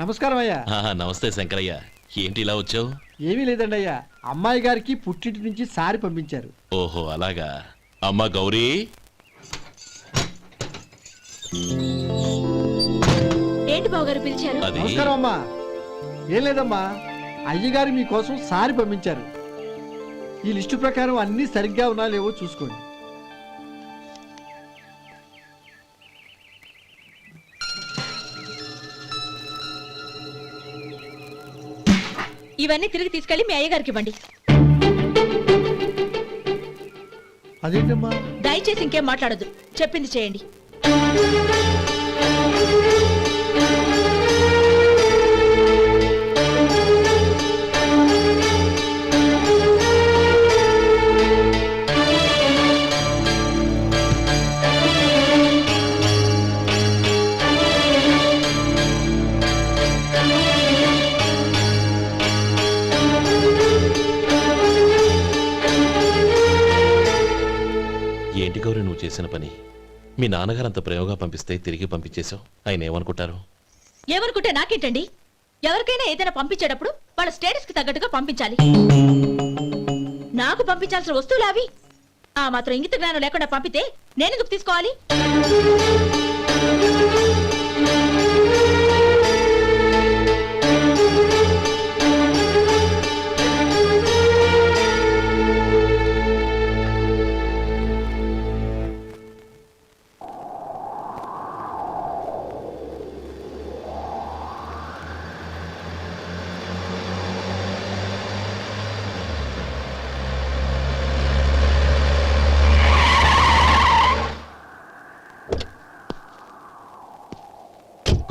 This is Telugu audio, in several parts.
నమస్కారం అయ్యా. నమస్తే శంకరయ్య, ఏంటి ఇలా వచ్చావు? ఏమీ లేదండి అయ్యా, అమ్మాయి గారికి పుట్టింటి నుంచి సారి పంపించారు. ఓహో అలాగా. అమ్మా గౌరీ, ఏంటి బావగారు పిలిచారు? నమస్కారం అమ్మా. ఏం లేదమ్మా, అయ్యగారు మీకోసం సారి పంపించారు. ఈ లిస్టు ప్రకారం అన్ని సరిగ్గా ఉన్నా లేవో చూసుకోండి. ఇవన్నీ తిరిగి తీసుకెళ్లి మీ అయ్యగారికి ఇవ్వండి. అదేంటమ్మా? దయచేసి ఇంకేం మాట్లాడొద్దు, చెప్పింది చేయండి. ఏంటి గౌరీ నువ్వు చేసిన పని? మీ నాన్నగారు అంత ప్రేమగా పంపిస్తే తిరిగి పంపించేశావు. ఆయన ఏమనుకుంటారు? ఏమనుకుంటే నాకేంటండి? ఎవరికైనా ఏదైనా పంపించేటప్పుడు వాళ్ళ స్టేటస్ కి తగ్గట్టుగా పంపించాలి. నాకు పంపించాల్సిన వస్తువులు అవి. ఆ మాత్రం ఇంగిత జ్ఞానం లేకుండా పంపితే నేనెందుకు తీసుకోవాలి?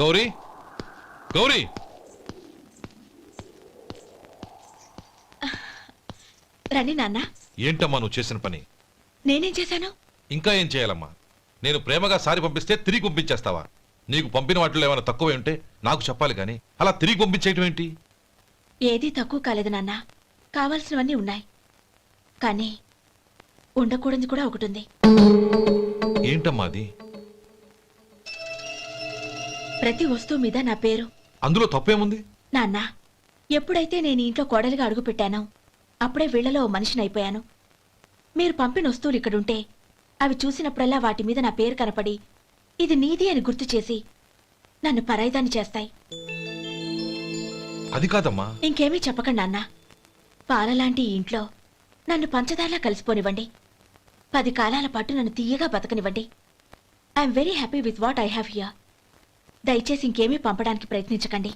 గౌరీ, గౌరీ, రండి నాన్న. ఏంటమ్మా నువ్వు చేసిన పని? నేనేం చేశాను? ఇంకా ఏం చేయాలమ్మా? నేను ప్రేమగా సారి పంపిస్తే తిరిగి పంపించేస్తావా? నీకు పంపిన వాటిలో ఏమైనా తక్కువ ఉంటే నాకు చెప్పాలి కానీ అలా తిరిగి పంపించేయటం ఏంటి? ఏదీ తక్కువ కాలేదు నాన్న, కావాల్సినవన్నీ ఉన్నాయి. కానీ ఉండకూడదు కూడా ఒకటి ఉంది. ఏంటమ్మా అది? ప్రతి వస్తువు మీద నా పేరు. అందులో తప్పేముంది? నాన్న, ఎప్పుడైతే నేను ఇంట్లో కోడలిగా అడుగు పెట్టానో అప్పుడే వీళ్లలో ఓ మనిషిని అయిపోయాను. మీరు పంపిన వస్తువులు ఇక్కడుంటే అవి చూసినప్పుడల్లా వాటి మీద నా పేరు కనపడి ఇది నీది అని గుర్తు చేసి నన్ను పరాయిదాన్ని చేస్తాయి. అది కాదమ్మా. ఇంకేమీ చెప్పకండి నాన్న. పాలలాంటి ఈ ఇంట్లో నన్ను పంచదారలా కలిసిపోనివ్వండి. 10 కాలాల పాటు నన్ను తీయగా బతకనివ్వండి. I'm very happy with what I have here. దయచేసి ఇంకేమీ పంపడానికి ప్రయత్నించకండి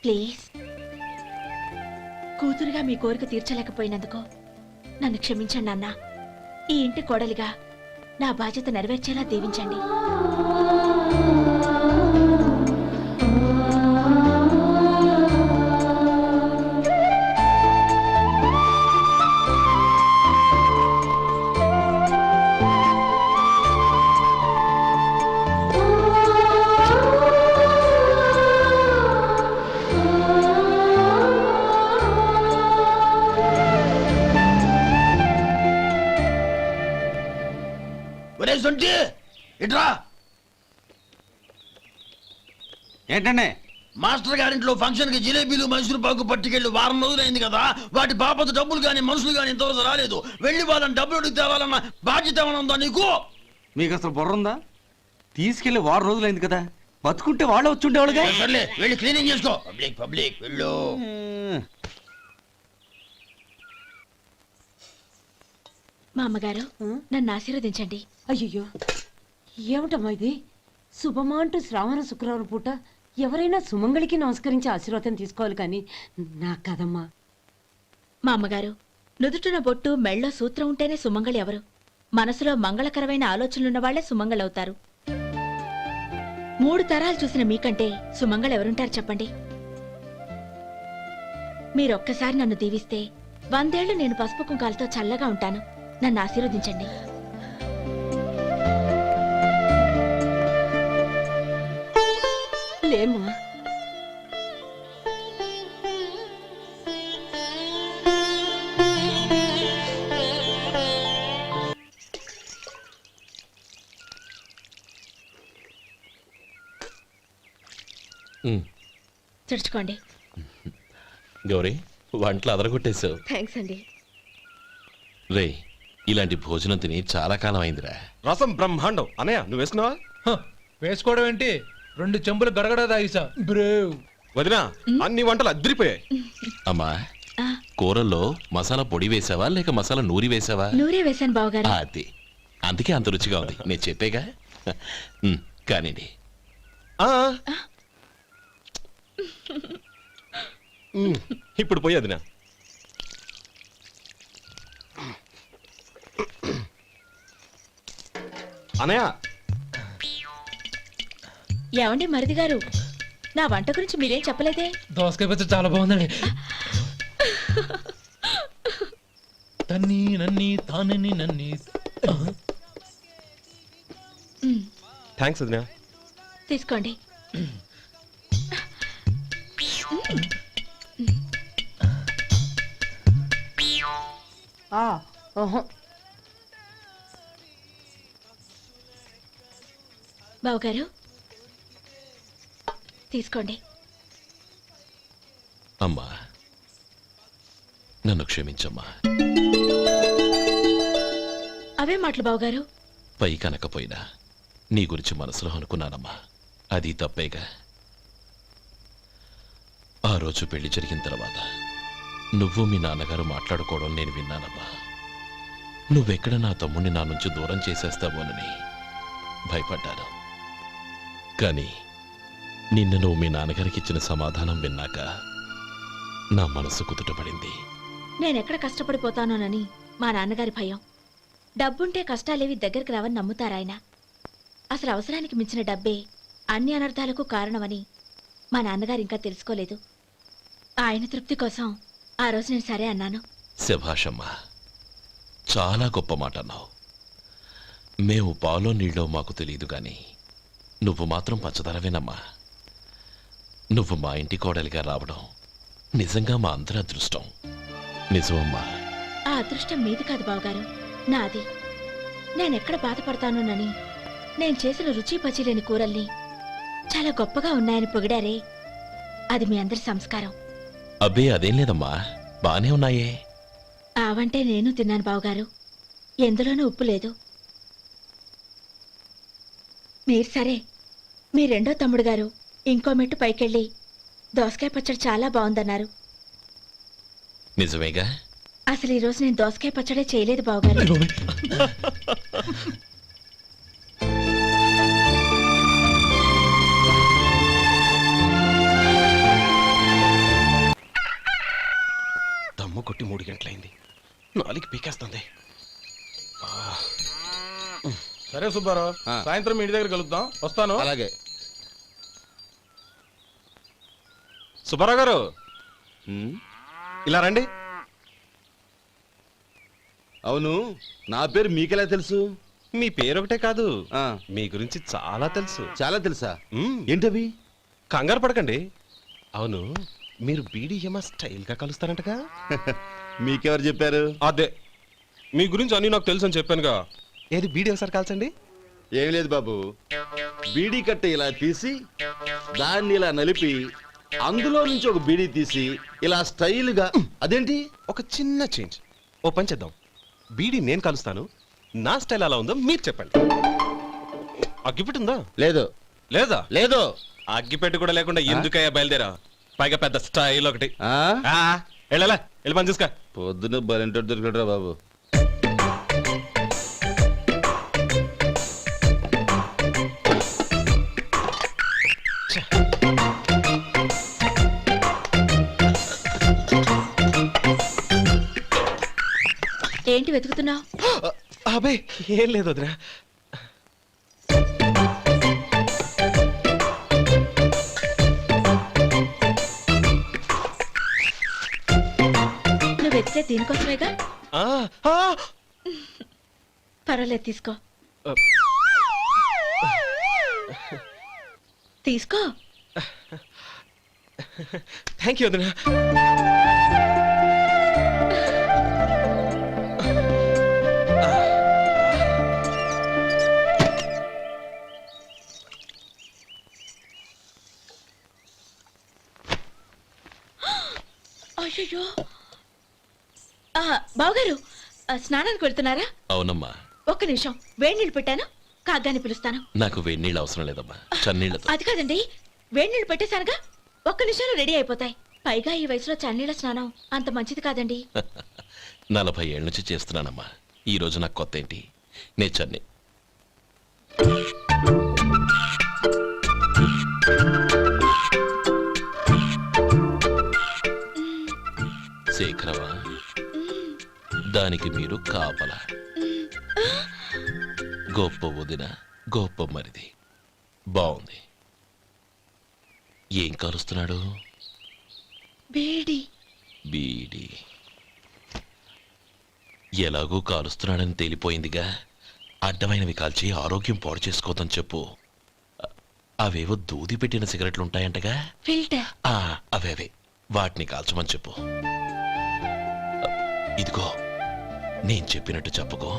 ప్లీజ్. కూతురుగా మీ కోరిక తీర్చలేకపోయినందుకు నన్ను క్షమించండి నాన్న. ఈ ఇంటి కోడలిగా నా బాధ్యత నెరవేర్చేలా దీవించండి. ఏంటండి? మాస్టర్ గారింట్లో ఫంక్షన్ కి జిలేబీలు మైసూరు పాకు పట్టుకెళ్ళి వారం రోజులైంది కదా. వాటి బాపత డబ్బులు గాని మనుషులు గాని ఇంతవరకు రాలేదు. వెళ్ళి వాళ్ళని డబ్బులు అడిగి తేవాలన్న బాధ్యత ఏమైనా ఉందా నీకు? మీకు అసలు బుర్ర ఉందా? తీసుకెళ్లి వారం రోజులైంది కదా, బతుకుంటే వాళ్ళు వచ్చుండేవాళ్ళుగా. సర్లే వెళ్ళి క్లీనింగ్ చేసుకో. పబ్లిక్ పబ్లిక్ వెళ్ళు. మా అమ్మగారు నన్ను ఆశీర్వదించండి. అయ్యో, ఏమిటమ్మా ఇది? శుభమా అంటూ శ్రావణ శుక్రవారం పూట ఎవరైనా సుమంగళికి నమస్కరించి ఆశీర్వాదం తీసుకోవాలి కానీ నా కదమ్మా. మా అమ్మగారు, నుదుటిన బొట్టు మెళ్ళో సూత్రం ఉంటేనే సుమంగళి ఎవరు? మనసులో మంగళకరమైన ఆలోచనలున్న వాళ్లే సుమంగళవుతారు. 3 తరాలు చూసిన మీకంటే సుమంగళ ఎవరుంటారు చెప్పండి? మీరొక్కసారి నన్ను దీవిస్తే 100 ఏళ్లు నేను పసుపు కుంకాలతో చల్లగా ఉంటాను. నన్ను ఆశీర్వదించండి. లేమ్మా, ఉమ్, తుడుచుకోండి. గౌరీ వంటలు అదరగొట్టేశావు. థ్యాంక్స్ అండి. రే ఇలాంటి భోజనం తిని చాలా కాలం అయిందిరా. రసం బ్రహ్మాండం. అనయ్య నువ్వు వేసుకున్నావా? వేసుకోవడం ఏంటి, 2 చెంబులు గడగడ తాగిసా బ్రేవ్. వదినా అన్ని వంటలు అద్దరిపోయాయి. అమ్మా ఆ, కూరల్లో మసాలా పొడి వేసావా లేక మసాలా నూరి వేసావా? నూరే వేశాను బావగారు. అది అందుకే అంత రుచిగా ఉంది. నేను చెప్పేగా. కానివ్వండి. ఆ. ఇప్పుడు పోయి వదినా. అనయ్య ఏమండి మరిది గారు, నా వంట గురించి మీరేం చెప్పలేదే? దోసకాయ పచ్చడి చాలా బాగుందండి. తన్ని నన్ని తానని నన్ని. థ్యాంక్స్ వదినా. తీసుకోండి. బావగారు తీసుకోండి. అమ్మా నన్ను క్షమించమ్మా. అవే మాటలు బావగారు. పై కనకపోయినా నీ గురించి మనసులో అనుకున్నానమ్మా. అది తప్పేగా. ఆ రోజు పెళ్లి జరిగిన తర్వాత నువ్వు మీ నాన్నగారు మాట్లాడుకోవడం నేను విన్నానమ్మా. నువ్వెక్కడ నా తమ్ముడిని నా నుంచి దూరం చేసేస్తావోనని భయపడ్డాను. కానీ నిన్న నువ్వు మీ నాన్నగారికి ఇచ్చిన సమాధానం విన్నాక నా మనసు కుదుటపడింది. నేనెక్కడ కష్టపడిపోతానోనని మా నాన్నగారి భయం. డబ్బుంటే కష్టాలేవి దగ్గరికి రావని నమ్ముతారాయన. అసలు అవసరానికి మించిన డబ్బే అన్ని అనర్థాలకు కారణమని మా నాన్నగారు ఇంకా తెలుసుకోలేదు. ఆయన తృప్తి కోసం ఆ రోజు నేను సరే అన్నాను. శభాషమ్మా, చాలా గొప్ప మాట అన్నావు. మేము పాలో నీళ్ళో మాకు తెలియదు గాని నువ్వు మాత్రం పచ్చదనవేనమ్మా. నువ్వు మా ఇంటి కోడలిగా రావడం నిజంగా మా అందరి అదృష్టం. నిజమమ్మా. ఆ అదృష్టం మీది కాదు బావగారు, నాది. నేనెక్కడ బాధపడతానోనని నేను చేసిన రుచి పచిలేని కూరల్ని చాలా గొప్పగా ఉన్నాయని పొగిడారే, అది మీ అందరి సంస్కారం. అబ్బే అదేం లేదమ్మా, బానే ఉన్నాయే. ఆవంటే నేను తిన్నాను బావగారు, ఎందులోనూ ఉప్పు లేదు. మీరు సరే, మీ రెండో తమ్ముడు గారు ఇంకో మెట్టు పైకెళ్ళి దోసకాయ పచ్చడి చాలా బాగుందన్నారు. నిజమేగా? అసలు ఈరోజు నేను దోసకాయ పచ్చడే చేయలేదు బావగారు. దమ్ము కొట్టి 3 గంటలైంది. 4కి పీకేస్తుంది. సరే సుబ్బారావు, సాయంత్రం మీ ఇంటి దగ్గర కలుద్దాం. వస్తాను. అలాగే. సుబ్బారావు గారు ఇలా రండి. అవును, నా పేరు మీకెలా తెలుసు? మీ పేరు ఒకటే కాదు, మీ గురించి చాలా తెలుసు. చాలా తెలుసా? మ్మ్. ఏంటవి? కంగారు పడకండి. అవును, మీరు బీడీఎం స్టైల్ గా కలుస్తారంటగా? మీకెవరు చెప్పారు? అదే, మీ గురించి అన్ని నాకు తెలుసు అని చెప్పానుగా. ఏది బీడీ ఒకసారి కాల్చండి. ఏం లేదు బాబు, బీడీ కట్ట ఇలా తీసి దాన్ని ఇలా నలిపి అందులో నుంచి ఒక బీడీ తీసి ఇలా స్టైల్గా. అదేంటి? ఒక చిన్న చేంజ్. ఓ పని చేద్దాం, బీడీ నేను కలుస్తాను, నా స్టైల్ అలా ఉందో మీరు చెప్పండి. అగ్గిపెట్టి ఉందా? లేదు. లేదా? లేదు. అగ్గిపెట్టి కూడా లేకుండా ఎందుకయ్యా బయలుదేరా? పైగా పెద్ద స్టైల్ ఒకటి. ఆ? వెళ్ళాలా, వెళ్ళి పని చూసుకో. పొద్దున బలింటోడు దొరికడరా బాబు. ఏంటి వెతుకుతున్నావు? అబే ఏం లేదు వదినా. నువ్వు వెతికే దీనికోసమేగా. ఆ, ఆ. పర్వాలేదు, తీసుకో. తీసుకో. థ్యాంక్ యూ వదినా. అయ్యో బావగారు స్నానానికి వెళ్తున్నారా? అవునమ్మా. ఒక్క నిమిషం, వేడి నీళ్ళు పెట్టాను, కాగ్గాని పిలుస్తాను. నాకు వేడినీళ్ళు అవసరం లేదమ్మా, చన్నీళ్ళతో. అది కాదండి, వేడి నీళ్ళు పెట్టేశానుగా, ఒక్క నిమిషంలో రెడీ అయిపోతాయి. పైగా ఈ వయసులో చన్నీళ్ళ స్నానం అంత మంచిది కాదండి. 40 ఏళ్ళ నుంచి చేస్తున్నానమ్మా. ఈ రోజు నాకు కొత్త ఏంటి? నే చన్ని. శేఖరవా, దానికి మీరు కాపలా. గొప్ప వదిన, గొప్ప మరిది. బాగుంది. ఏం కాలుస్తున్నాడు? బీడి. బీడి ఎలాగూ కాలుస్తున్నాడని తేలిపోయిందిగా. అడ్డమైనవి కాల్చి ఆరోగ్యం పాడు చేసుకోదని చెప్పు. అవేవో దూది పెట్టిన సిగరెట్లు ఉంటాయంటగా. ఫిల్టర్. అవే వాటిని కాల్చమని చెప్పు. ఇదిగో నేను చెప్పినట్టు చెప్పుకో.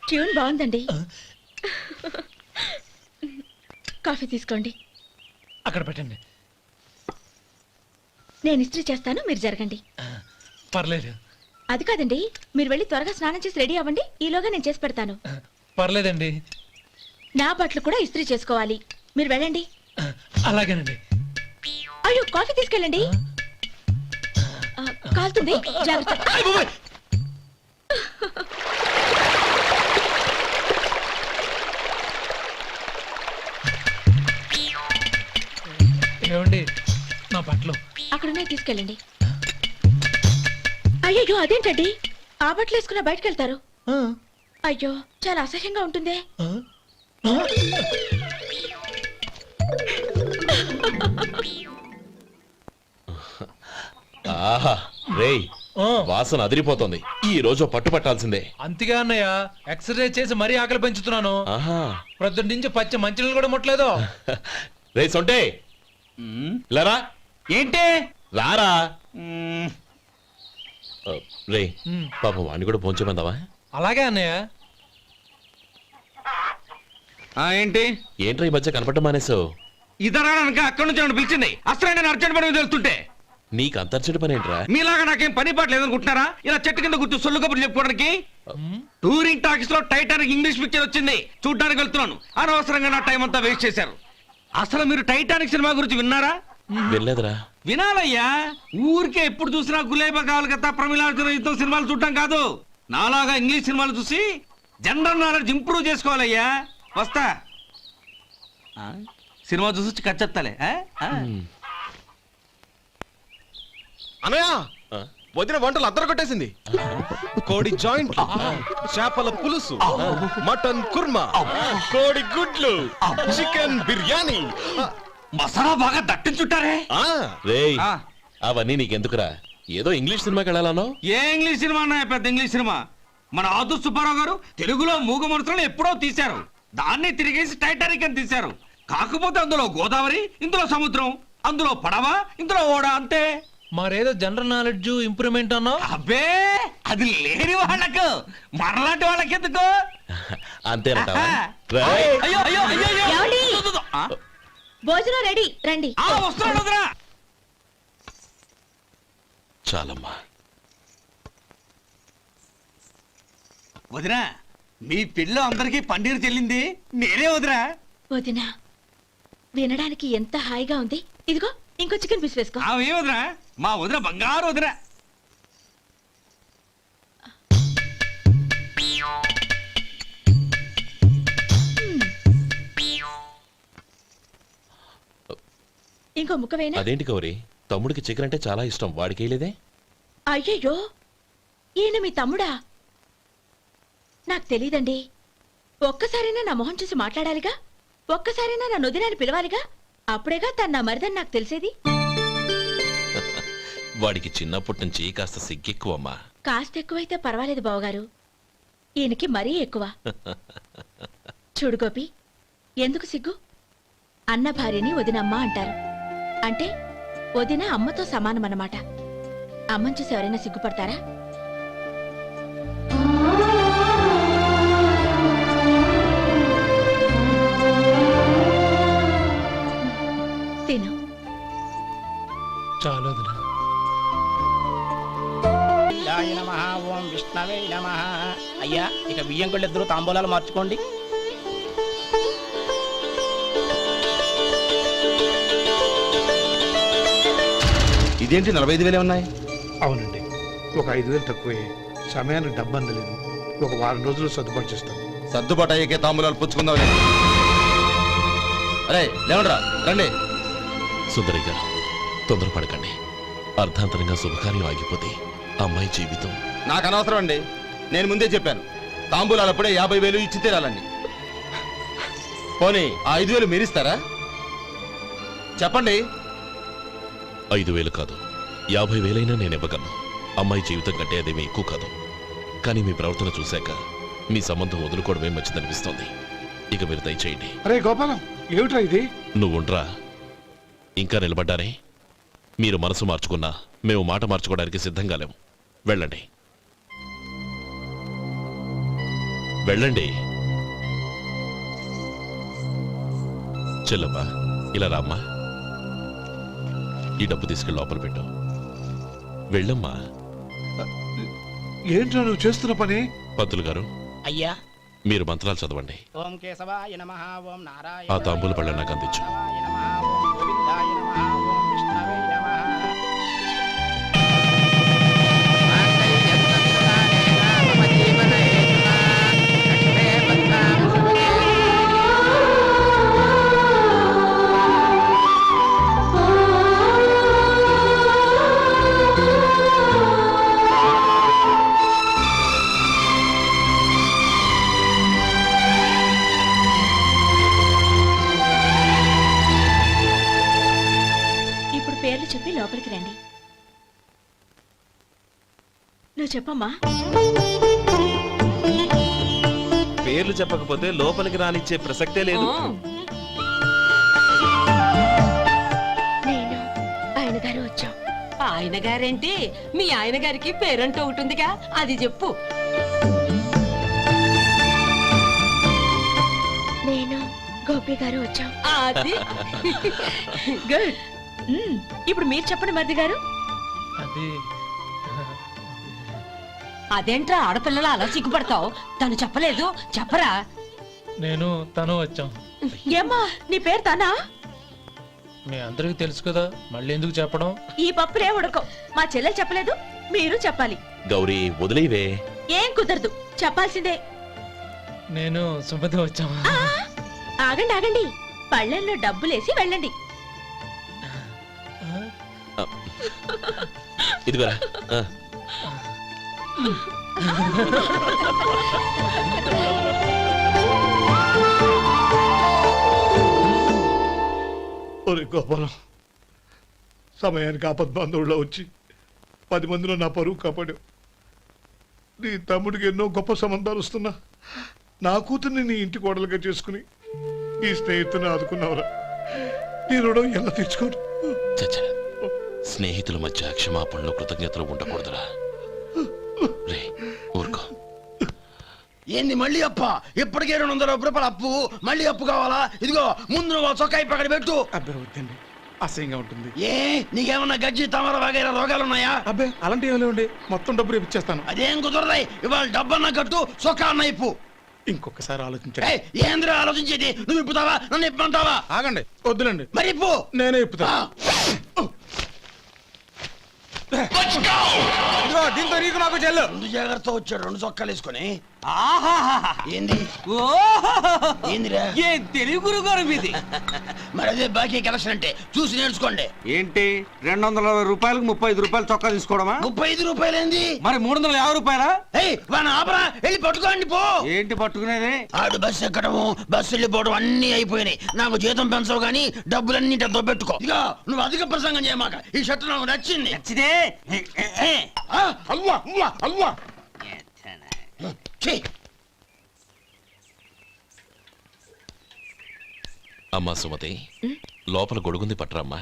ట్యూన్ బాగుందండి. కాఫీ తీసుకోండి. అక్కడ పెట్టండి. నేను ఇస్త్రీ చేస్తాను, మీరు జరగండి. పర్లేదు. అది కాదండి, మీరు వెళ్ళి త్వరగా స్నానం చేసి రెడీ అవ్వండి, ఈలోగా నేను చేసి పెడతాను. పర్లేదండి. నా బట్టలు కూడా ఇస్త్రీ చేసుకోవాలి, మీరు వెళ్ళండి. అలాగేనండి. అయ్యో, కాఫీ తీసుకెళ్ళండి. కాలుతుంది, జాగ్రత్త. ఏమండి, నా బట్టలు అక్కడున్నాయి, తీసుకెళ్ళండి. అయ్యో, అదేంటండి, ఆ బట్టలు వేసుకున్న బయటకు వెళ్తారు? అయ్యో, చాలా అసహ్యంగా ఉంటుందే. ఆహా రేయ్, వాసన అదిరిపోతుంది. ఈ రోజు పట్టు పట్టాల్సిందే. అంతగా అన్నయ్య, ఎక్సర్సైజ్ చేసి మరీ ఆకలి పెంచుతున్నాను. ప్రొద్దున నుంచి పచ్చ మంచినీళ్ళు కూడా ముట్టలేదు. రే సొంటే, లరా. ఏంటి? రారా. రే పాపం వాడిని కూడా పోంచమందావా? అలాగే అన్నయ్య. ఏంటి? ఏంట్రా ఈ మధ్య కనపడటం మానేసావు? ఇతరా అక్కడి నుంచి నన్ను పిలిచింది. అసలు నేను అర్జెంట్ పని మీద వెళ్తుంటే నీకు అంతర్చడి పని ఏంట్రా? మీలాగా నాకేం పని పాట లేదనుకుంటున్నారా? ఇలా చెట్టు కింద కూర్చో సొల్లు కబుర్లు చెప్పుకోవడానికి. టూరింగ్ టాకీస్ లో టైటానిక్ ఇంగ్లీష్ పిక్చర్ వచ్చింది, చూడ్డానికి వెళ్తున్నాను. అనవసరంగా నా టైం అంతా వేస్ట్ చేశారు. అసలు మీరు టైటానిక్ సినిమా గురించి విన్నారా? వెళ్ళలేదురా. వినాలయ్యా. ఊరికే ఎప్పుడు చూసినా గులేబా కావాలి కదా, ప్రమిళార్జున యుద్ధం సినిమాలు చూడటం కాదు. నాలాగా ఇంగ్లీష్ సినిమాలు చూసి జనరల్ నాలెడ్జ్ ఇంప్రూవ్ చేసుకోవాలయ్యా. వస్తా. సినిమా చూసి కచ్చెత్తాలే. అనయ్య, వదిన వంటలు అద్దరు కొట్టేసింది. కోడి జాయింట్, చేపల పులుసు, మటన్ కుర్మా, కోడి గుడ్లు, చికెన్ బిర్యానీ, మసాలా బాగా దట్టించుంటారే. రేయ్, అవన్నీ నీకెందుకురా? ఏదో ఇంగ్లీష్ సినిమాకి వెళ్ళాలనో. ఏ ఇంగ్లీష్ సినిమా అన్నా? పెద్ద ఇంగ్లీష్ సినిమా. మన ఆదు సుబ్బారావు గారు తెలుగులో మూగ మనుషులను ఎప్పుడో తీశారు. దాన్ని తిరిగేసి టైటానిక్ అని తీశారు. కాకపోతే అందులో గోదావరి, ఇందులో సముద్రం, అందులో పడవ, ఇందులో ఓడ, అంతే. మరేదో జనరల్ నాలెడ్జ్ ఇంప్రూవ్మెంట్ అన్నా? అబ్బే, అది లేని వాళ్ళకు, మనలాంటి వాళ్ళకి ఎందుకు? అంతేనంటావా? అయ్యో అయ్యో అయ్యో ఏమండి? భోజనం రెడీ, రండి. వస్తున్నాడు వదరా. చాలమ్మా. వదినా, మీ పిల్ల అందరికీ పన్నీరు చెల్లింది నేనే వదినా. వదినా, వినడానికి ఎంత హాయిగా ఉంది. ఇదిగో ఇంకో చికెన్ పీస్ వేసుకో. ఏ వదినా, మా వదిన బంగారు వదినా. ఇంకో ముక్క వేయనా? అదేంటి గౌరీ, తమ్ముడికి చికెన్ అంటే చాలా ఇష్టం, వాడికి వేయలేదే? అయ్యయ్యో, ఈయన మీ తమ్ముడా? నాకు తెలీదండి. ఒక్కసారైనా నా మొహం చూసి మాట్లాడాలిగా, ఒక్కసారైనా నా నొదినాన్ని పిలవాలిగా, అప్పుడేగా తన నా మరిదని నాకు తెలిసేది. వాడికి చిన్నప్పటి నుంచి కాస్త సిగ్గెక్కువమ్మా. కాస్త ఎక్కువైతే పర్వాలేదు బావగారు. ఈయనకి మరీ ఎక్కువ. చూడు గోపి, ఎందుకు సిగ్గు? అన్న భార్యని వదినమ్మ అంటారు. అంటే వదిన అమ్మతో సమానమన్నమాట. అమ్మని చూసి ఎవరైనా సిగ్గుపడతారా? తిను. చాలు వదినా. ఓం విష్ణవే నమః. అయ్యా ఇక బియ్యం కొళ్ళు ఇద్దరు తాంబూలాలు మార్చుకోండి. ఇదేంటి 45,000 ఉన్నాయి? అవునండి, ఒక 5,000 తక్కువే. సమయానికి డబ్బు అందలేదు. ఒక వారం రోజులు సర్దుబాటు చేస్తాం. సర్దుబాటు అయ్యకే తాంబూలాలు పుచ్చుకుందాం. అరే లేవండ్రా, రండి. సుందరి గారు, తొందరపడకండి. అర్ధాంతరంగా శుభకార్యం ఆగిపోతే అమ్మాయి జీవితం. నాకు అనవసరం అండి. నేను ముందే చెప్పాను, తాంబూలాలు అప్పుడే 50,000 ఇచ్చి తీరాలండి. పోనీ ఆ 5,000 మీరిస్తారా? చెప్పండి. 5,000 కాదు, 50,000 నేను ఇవ్వగలను. అమ్మాయి జీవితం కంటే అదేమీ ఎక్కువ కాదు. కానీ మీ ప్రవర్తన చూశాక మీ సంబంధం వదులుకోవడమే మంచిదనిపిస్తోంది. ఇక మీరు దయచేయండి. అరే గోపాలం, ఏమిట్రా ఇది? నువ్వుండ్రా. ఇంకా నిలబడ్డారే? మీరు మనసు మార్చుకున్నా మేము మాట మార్చుకోవడానికి సిద్ధంగా లేము. వెళ్ళండి, వెళ్ళండి. చెల్లమ్మా, ఇలా రామ్మా. ఈ డబ్బు తీసుకెళ్ళి లోపల పెట్టు. వెళ్ళమ్మా. ఏంట్రా నువ్వు చేస్తున్న పని? పంతులు గారు, అయ్యా మీరు మంత్రాలు చదవండి. ఓం కేశవాయ నమః. ఓం నారాయణ. ఆ తాంబూల పళ్ళ నాకు అందించు. మాధవాయ నమః. ఓం గోవిందాయ నమః. ఓం విష్ణవే నమః. ఇప్పుడు పేర్లు చెప్పి లోపలికి రండి. నువ్వు చెప్పమ్మా. పేర్లు చెప్పకపోతే లోపలికి రానిచ్చే ప్రసక్తే లేదు. నేను ఆయన గారు వచ్చాం. ఆయన గారేంటి? మీ ఆయన గారికి పేరంటూ ఉంటుందిగా, అది చెప్పు. నేను గోపి గారు వచ్చాం. అది గుడ్. ఇప్పుడు మీరు చెప్పండి మరిది గారు. అది అదేంట్రా ఆడపిల్లలు అలా సిగ్గుపడతావు? తను చెప్పలేదు, చెప్పరా. నేను తను వచ్చాం. ఏమ్మా, నీ పేరు తానా? మీ అందరికి తెలుసు కదా, మళ్ళీ ఎందుకు చెప్పడం? ఈ పప్పులే ఉడకం. మా చెల్లెలు చెప్పలేదు, మీరు చెప్పాలి. గౌరీ, వదిలేవే. ఏం కుదరదు, చెప్పాల్సిందే. నేను సుమతి వచ్చాం. ఆ, ఆగండి ఆగండి, పళ్ళెంలో డబ్బులేసి వెళ్ళండి. ఇదిగోరా. ఒరే గోపాలం, సమయానికి ఆపద్బాంధవుల్లో వచ్చి 10 మందిలో నా పరువు కాపాడావు. నీ తమ్ముడికి ఎన్నో గొప్ప సంబంధాలు వస్తున్నా నా కూతుర్ని నీ ఇంటి కోడలుగా చేసుకుని ఈ స్నేహితుని ఆదుకున్నావురా. నీ రుణం ఎలా తీర్చుకోరు? చచ్చా, స్నేహితుల మధ్య క్షమాపణలు కృతజ్ఞతలు ఉండకూడదురా. రే, ఊరుకో. ఏంది మళ్ళీ అప్ప? ఇప్పటికే 200 రూపాయల అప్పు, మళ్ళీ అప్పు కావాలా? ఇదిగో ముందు నువ్వు చొక్కా పక్కన పెట్టు. అబ్బే వద్దండి, అసహ్యంగా ఉంటుంది. ఏ నీకేమన్నా గజ్జి తమర వగైరా రోగాలున్నాయా? అబ్బే అలాంటి ఏమీ లేవండి, మొత్తం డబ్బు రేపు ఇచ్చేస్తాను. అదేం కుదరదాయి. ఇవాళ డబ్బన్నా కట్టు, చొక్కా అన్న ఇప్పు. ఇంకొకసారి ఆలోచించండి. ఏయ్, ఏందిరా ఆలోచించేది? నువ్వు ఇప్పుతావా, నన్ను ఇప్పమంటావా? ఆగండి, వద్దులండి, మరి ఇప్పు. నేనే ఇప్పుతా. దీంతో నీకు నాకు చెల్లు. ముందు జాగ్రత్త వచ్చాడు 2 చొక్కాలు వేసుకొని. ఆహాహాహా. ఏంది ఓహోహోహో. ఏందిరా? ఏ తెలుగు గురుగారు మీది? మరి అదే బాకీ కలెక్షన్ అంటే చూసి నేర్చుకోండి. ఏంటి 220 రూపాయలకు 35 రూపాయలు చొక్కా తీసుకోవడమా? 35 రూపాయలు ఏంది? మరి 350 రూపాయలా? ఏయ్ వాడిని ఆపరా, వెళ్ళి పట్టుకోండి పో. ఏంటి పట్టుకునేది? ఆడు బస్సు ఎక్కడము, బస్సు వెళ్ళిపోవడం అన్ని అయిపోయినాయి. నాకు జీతం పెంచవు గానీ డబ్బులన్నీ డబ్బు పెట్టుకో. ఇక నువ్వు అధిక ప్రసంగం చేయమాక. ఈ షర్ట్ నాకు నచ్చింది. నచ్చితే అల్వా అల్వా అల్వా. ఛీ, అమ్మా సుమతి లోపల గొడుగుంది పట్టరమ్మా.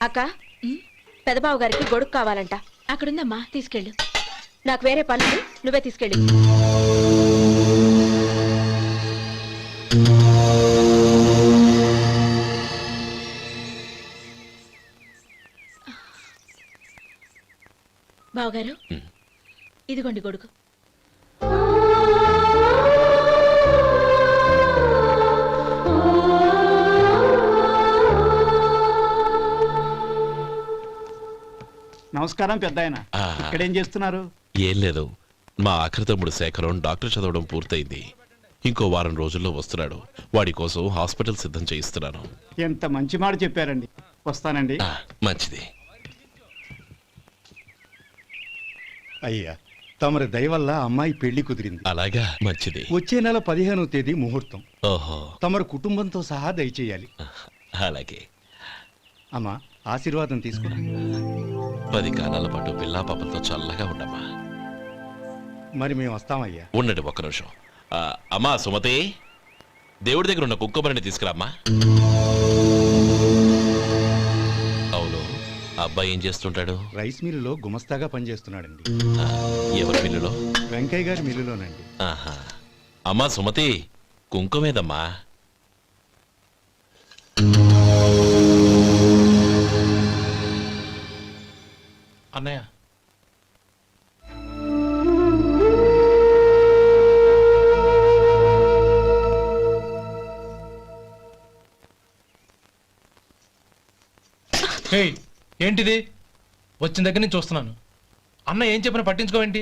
అక్క పెదబాబు గారికి గొడుగు కావాలంట. అక్కడుందమ్మా, తీసుకెళ్ళు. నాకు వేరే పనులు, నువ్వే తీసుకెళ్ళి. బావగారు, ఇదిగోండి గొడుగు. నమస్కారం పెద్ద ఆయన. ఆ, ఇక్కడేం చేస్తున్నారు? ఏం లేదు, మా ఆఖరి తమ్ముడు శేఖరం డాక్టర్ చదవడం పూర్తయింది. ఇంకో వారం రోజుల్లో వస్తున్నాడు. వాడి కోసం హాస్పిటల్ సిద్ధం చేయిస్తున్నాను. ఎంత మంచి మాట చెప్పారండి. వస్తానండి. మంచిది. అయ్యా, తమరి దయ వల్ల అమ్మాయి పెళ్లి కుదిరింది. అలాగా, మంచిది. వచ్చే నెల 15వ తేదీ ముహూర్తం. ఓహో, తమరు కుటుంబంతో సహా దయచేయాలి. అలాగే. అమ్మా, ఆశీర్వాదం తీసుకురా. 10 కాలాల పాటు పిల్లా పాపలతో చల్లగా ఉండమ్మా. మరి మేము వస్తామయ్యా. ఉండండి ఒక్క నిమిషం. అమ్మా సుమతి, దేవుడి దగ్గర ఉన్న కుక్కమరిని తీసుకురామ్మా. అవును, అబ్బాయి ఏం చేస్తుంటాడు? రైస్ మిల్లులో గుమస్తాగా పనిచేస్తున్నాడండి. ఎవరి మిల్లులో? వెంకయ్య గారి మిల్లులోనండి. ఆహా. అమ్మా సుమతి, కుంకుమేదమ్మా. అన్నయ్య, ఏంటిది? వచ్చిన దగ్గర నుంచి చూస్తున్నాను. అన్న ఏం చెప్పినా పట్టించుకోవేంటి?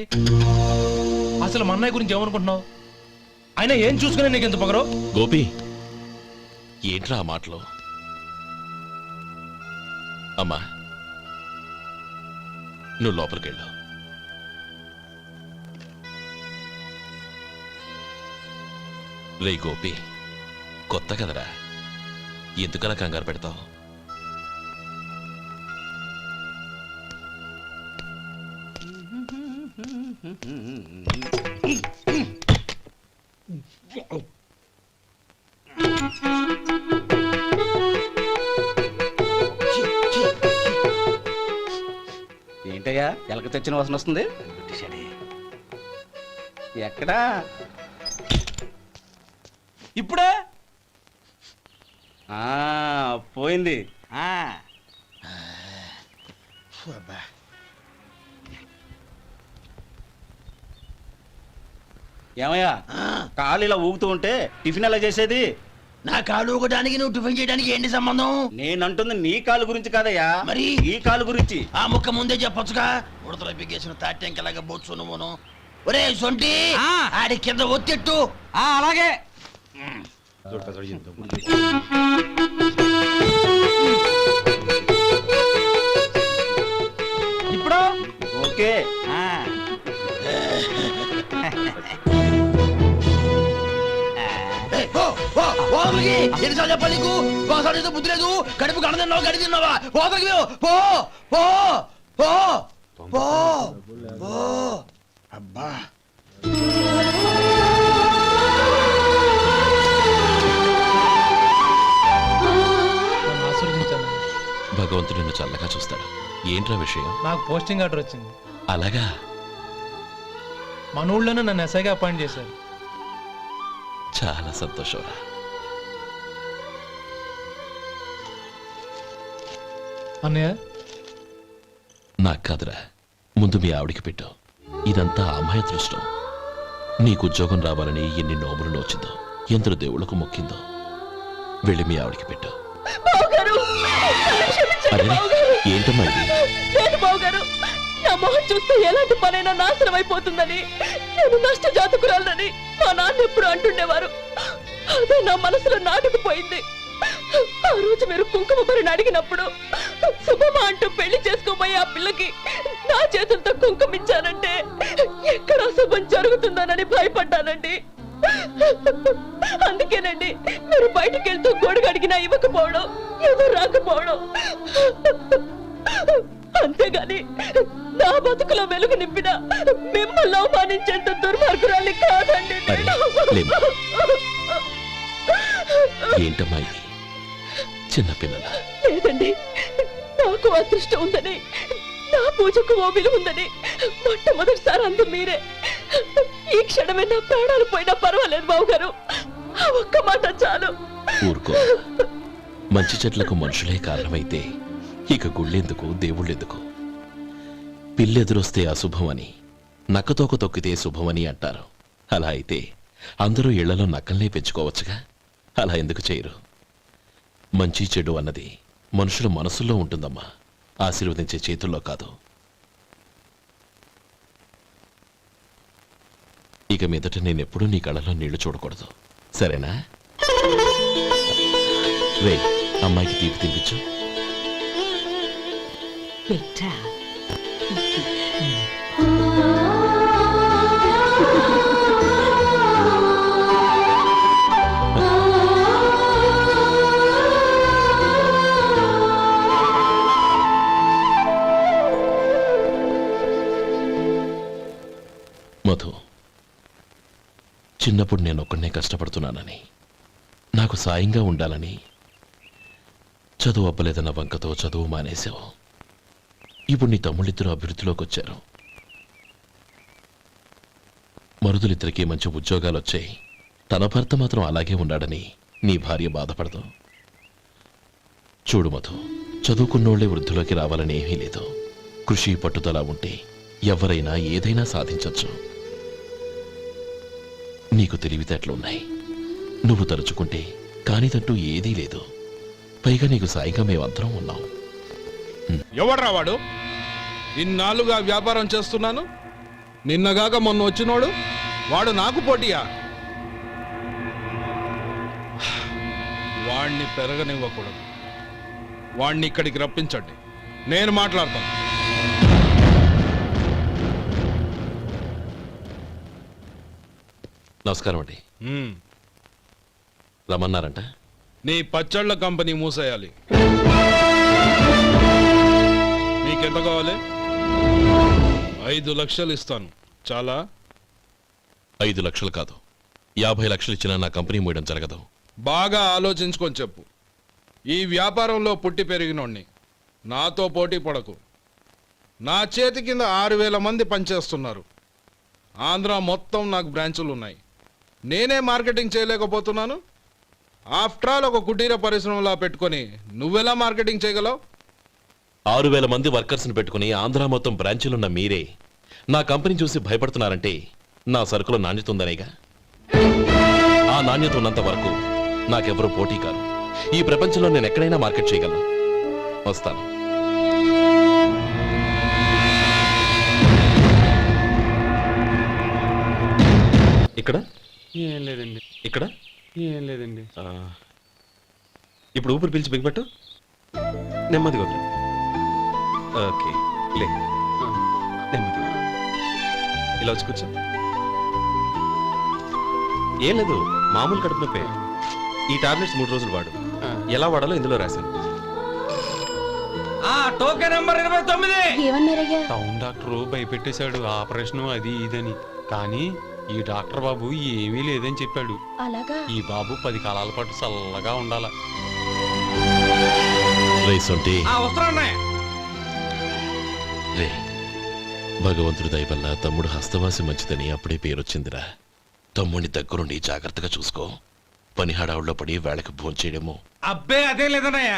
అసలు మా అన్నయ్య గురించి ఏమనుకుంటున్నావు? అయినా ఏం చూసుకునే నీకు ఎంత పొగరు? గోపి, ఏంట్రా ఆ మాటలు? అమ్మా, నువ్వు లోపలికెళ్ళు. రే గోపి, కొత్త కదరా, ఎందుకలా కంగారు పెడతావు? ఏంటయ్యా ఎలక తెచ్చిన వాసన వస్తుంది? ఎక్కడా? ఇప్పుడే పోయింది. ఏమయ్యా, కాలు ఇలా ఊగుతూ ఉంటే టిఫిన్ ఎలా చేసేది? నా కాలు ఊగడానికి నువ్వు టిఫిన్ చేయడానికి ఏంటి సంబంధం? నేనంటుంది నీ కాలు గురించి కాదయ్యా, మరి ఈ కాలు గురించి. ఆ ముక్క ముందే చెప్పొచ్చుగా. ఉడతలో బిగ్గేసిన తాటెంకలాగా బొచ్చు నువ్వును. ఒరే సొంటి, ఆడి కింద ఒత్తిట్టు. అలాగే. ఇప్పుడు ఓకే. ఎన్నిసార్లు చెప్పాలి నీకు? ఒకసారి బుద్ధి లేదు. కడుపు గడ తిన్నావు, గడి తిన్నావా? పోతకి పో పో పో పో పో. అబ్బా, నన్ను ఆశీర్వదించాను. భగవంతుడు నిన్ను చల్లగా చూస్తాడు. ఏంట్రా విషయం? నాకు పోస్టింగ్ ఆర్డర్ వచ్చింది. అలాగా? మన ఊళ్ళోనే నన్ను ఎస్ఐగా అపాయింట్ చేశారు. చాలా సంతోషంరా. అన్నయ్య, నాకు కాదురా, ముందు మీ ఆవిడికి పెట్టు. ఇదంతా అమ్మాయి దృష్టం. నీకు ఉద్యోగం రావాలని ఎన్ని నోములు నోచిందో, ఎందరు దేవుళ్లకు మొక్కిందో. వెళ్ళి మీ ఆవిడికి పెట్టు. అరే, ఏంటమ్మా ఇది? నా మొహం చూస్తే ఎలాంటి పనైనా నాశనం అయిపోతుందని, నేను నష్ట జాతకురాలని మా నాన్న ఎప్పుడు అంటుండేవారు. అదే నా మనసులో నాటుకుపోయింది. ఆ రోజు మీరు కుంకుమ భరిని అడిగినప్పుడు శుభమా అంటూ పెళ్లి చేసుకోబోయే ఆ పిల్లకి నా చేతులతో కుంకుమ ఇచ్చానంటే ఎక్కడ శుభం జరుగుతుందోనని భయపడ్డానండి. అందుకేనండి మీరు బయటికి వెళ్తూ గొడుగు అడిగినా ఇవ్వకపోవడం, ఎవరు రాకపోవడం. అంతేగాని నా బతుకులో వెలుగు నింపిన మిమ్మల్ని అవమానించేంత దుర్మార్గురాలి కాదండి. లేమ్మా. ఏంటమ్మా ఇది? చిన్నపిల్లల లేదండి, నాకు అదృష్టం ఉందని, నా పూజకు ఓ విలువ ఉందని మొట్టమొదటిసారి అందు మీరే. ఈ క్షణమే నా ప్రాణాలు పోయినా పర్వాలేదు బావగారు, ఆ ఒక్క మాట చాలు. ఊరుకో. మంచి చెట్లకు మనుషులే కారణమైతే ఇక గుళ్ళెందుకు, దేవుళ్ళెందుకు? పిల్లెదురొస్తే అశుభమని, నక్కతోక తొక్కితే శుభమని అంటారు. అలా అయితే అందరూ ఇళ్లలో నక్కల్నే పెంచుకోవచ్చుగా. అలా ఎందుకు చేయరు? మంచి చెడు అన్నది మనుషుల మనసుల్లో ఉంటుందమ్మా, ఆశీర్వదించే చేతుల్లో కాదు. ఇక మీదట నేనెప్పుడూ నీ కళ్ళలో నీళ్లు చూడకూడదు, సరేనా? రే, అమ్మాయికి తీపి తినిపించు. పెట్టా. మధు, చిన్నప్పుడు నేను ఒక్కడనే కష్టపడుతున్నానని, నాకు సాయంగా ఉండాలని చదువు అవ్వలేదన్న వంకతో చదువు మానేశావు. ఇప్పుడు నీ తమ్ముళ్ళిద్దరూ అభివృద్ధిలోకి వచ్చారు. మరుదులిద్దరికీ మంచి ఉద్యోగాలు వచ్చాయి. తన భర్త మాత్రం అలాగే ఉన్నాడని నీ భార్య బాధపడదు. చూడు మధు, చదువుకున్నోళ్లే వృద్ధిలోకి రావాలని ఏమీ లేదు. కృషి పట్టుదల ఉంటే ఎవరైనా ఏదైనా సాధించవచ్చు. నీకు తెలివితేటలున్నాయి. నువ్వు తలుచుకుంటే కానిదంటూ ఏదీ లేదు. పైగా నీకు సాయిగా మేమందరం ఉన్నాం. ఎవడ్రా వాడు? ఇన్నాళ్ళుగా వ్యాపారం చేస్తున్నాను, నిన్నగాక మొన్న వచ్చినోడు వాడు నాకు పోటీయా? వాణ్ణి పెరగనివ్వకూడదు. వాణ్ణి ఇక్కడికి రప్పించండి, నేను మాట్లాడతాను. నమస్కారం అండి. రమ్మన్నారంట? నీ పచ్చళ్ళ కంపెనీ మూసేయాలి. నీకెంత కావాలి? 5 లక్షలు ఇస్తాను. చాలా? 5 లక్షలు కాదు, 50 లక్షలు ఇచ్చినా నా కంపెనీ మూయడం జరగదు. బాగా ఆలోచించుకొని చెప్పు. ఈ వ్యాపారంలో పుట్టి పెరిగినోడ్ని, నాతో పోటీ పడకు. నా చేతి కింద 6,000 మంది పనిచేస్తున్నారు. ఆంధ్ర మొత్తం నాకు బ్రాంచులు ఉన్నాయి. నేనే మార్కెటింగ్ చేయలేకపోతున్నాను. ఆఫ్టర్ ఆల్ ఒక కుటీర పరిశ్రమలా పెట్టుకొని నువ్వెలా మార్కెటింగ్ చేయగలవు? 6,000 మంది వర్కర్స్ని పెట్టుకుని ఆంధ్ర మొత్తం బ్రాంచీలున్న మీరే నా కంపెనీ చూసి భయపడుతున్నారంటే నా సరుకులో నాణ్యత ఉందనేగా. ఆ నాణ్యత ఉన్నంత వరకు నాకెవరూ పోటీ కాదు. ఈ ప్రపంచంలో నేను ఎక్కడైనా మార్కెట్ చేయగలను. వస్తాను. ఇక్కడ ఏం లేదండి. ఇక్కడ ఏం లేదండి. ఇప్పుడు ఊపిరి పీల్చి బిగ్బట్టు, నెమ్మదిగా వదిలి. ఓకే, లే, నెమ్మదిగా ఇలా వచ్చి కూర్చో. ఏం లేదు, మామూలు కడుపు నొప్పే. ఈ టాబ్లెట్స్ 3 రోజులు వాడు. ఎలా వాడాలో ఇందులో రాశాను. Token number 29. ఏమన్నారయ్యా? టౌన్ డాక్టరు భయపెట్టేశాడు, ఆపరేషన్ అది ఇదని. కానీ ఈ డాక్టర్ బాబు ఏమీ లేదని చెప్పాడు. అలాగా? ఈ బాబు 10 కాలాల పాటు చల్లగా ఉండాల. రే, భగవంతుడి దయ వల్ల తమ్ముడు హస్తవాసి మంచిదని అప్పుడే పేరొచ్చిందిరా. తమ్ముడిని దగ్గరుండి జాగ్రత్తగా చూసుకో. పని హడావుల్లో పడి వేళకు భోంచేయడము. అబ్బే అదే లేదన్నయ్య.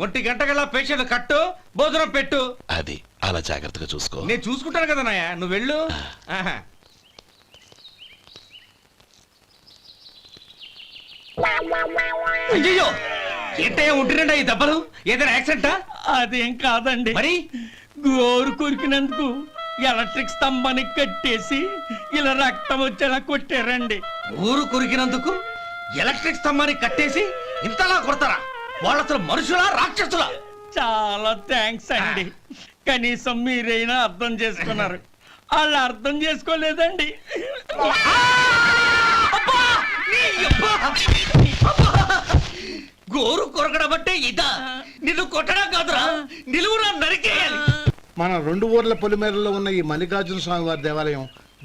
1 గంటకల్లా పేషెంట్ కట్టు, భోజనం పెట్టు. అది అలా జాగ్రత్తగా చూసుకో. నేను చూసుకుంటాను కదన్నయ్య, నువ్వు వెళ్ళు. అయ్యో, ఏంటయ్యా ఉంటున్నాడా ఈ దెబ్బలు? ఏదైనా యాక్సిడెంటా? అదేం కాదండి, మరి గోరు కొరికినందుకు ఎలక్ట్రిక్ స్తంభానికి కట్టేసి ఇలా రక్తం వచ్చేలా కొట్టారండి. ఊరు కొరికినందుకు ఎలక్ట్రిక్ స్తంభాన్ని కట్టేసి ఇంతలా కొడతారా? వాళ్ళు అసలు మనుషులా, రాక్షసులా? చాలా థ్యాంక్స్ అండి. కనీసం మీరైనా అర్థం చేసుకున్నారు. వాళ్ళు అర్థం చేసుకోలేదండి. గోరు కొరకడం అంటే ఇదా? నిన్ను కొట్టడం కాదురా, నిలువురా నరికేయాలి. మన 2 ఊర్ల పొలిమేరలో ఉన్న ఈ మల్లికార్జున స్వామి వారి దేవాలయం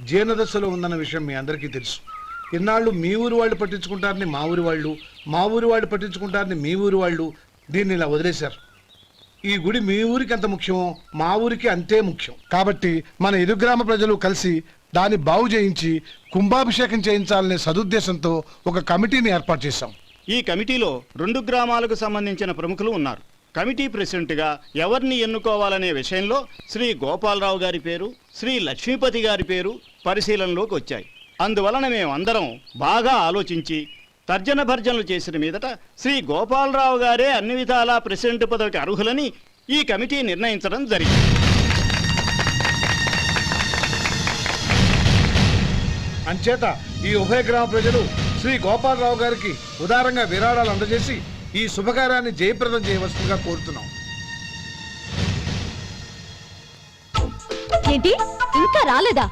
జీర్ణదశలో ఉందన్న విషయం మీ అందరికీ తెలుసు. ఇన్నాళ్ళు మీ ఊరు వాళ్ళు పట్టించుకుంటారని మా ఊరి వాళ్ళు, మా ఊరి వాళ్ళు పట్టించుకుంటారని మీ ఊరి వాళ్ళు దీన్ని ఇలా వదిలేశారు. ఈ గుడి మీ ఊరికి ఎంత ముఖ్యమో మా ఊరికి అంతే ముఖ్యం. కాబట్టి మన ఇరు గ్రామ ప్రజలు కలిసి దాన్ని బాగు చేయించి కుంభాభిషేకం చేయించాలనే సదుద్దేశంతో ఒక కమిటీని ఏర్పాటు చేశాం. ఈ కమిటీలో 2 గ్రామాలకు సంబంధించిన ప్రముఖులు ఉన్నారు. కమిటీ ప్రెసిడెంట్గా ఎవరిని ఎన్నుకోవాలనే విషయంలో శ్రీ గోపాలరావు గారి పేరు, శ్రీ లక్ష్మీపతి గారి పేరు పరిశీలనలోకి వచ్చాయి. అందువలన మేమందరం బాగా ఆలోచించి తర్జన భర్జనలు చేసిన మీదట శ్రీ గోపాలరావు గారే అన్ని విధాలా ప్రెసిడెంట్ పదవికి అర్హులని ఈ కమిటీ నిర్ణయించడం జరిగింది. అంచేత ఈ ఉభయ గ్రామ ప్రజలు శ్రీ గోపాలరావు గారికి ఉదారంగా విరాళాలు అందజేసి ఈ శుభకార్యాన్ని జయప్రదం చేయవలసిందిగా కోరుతున్నాం. ఏంటి ఇంకా రాలేదా?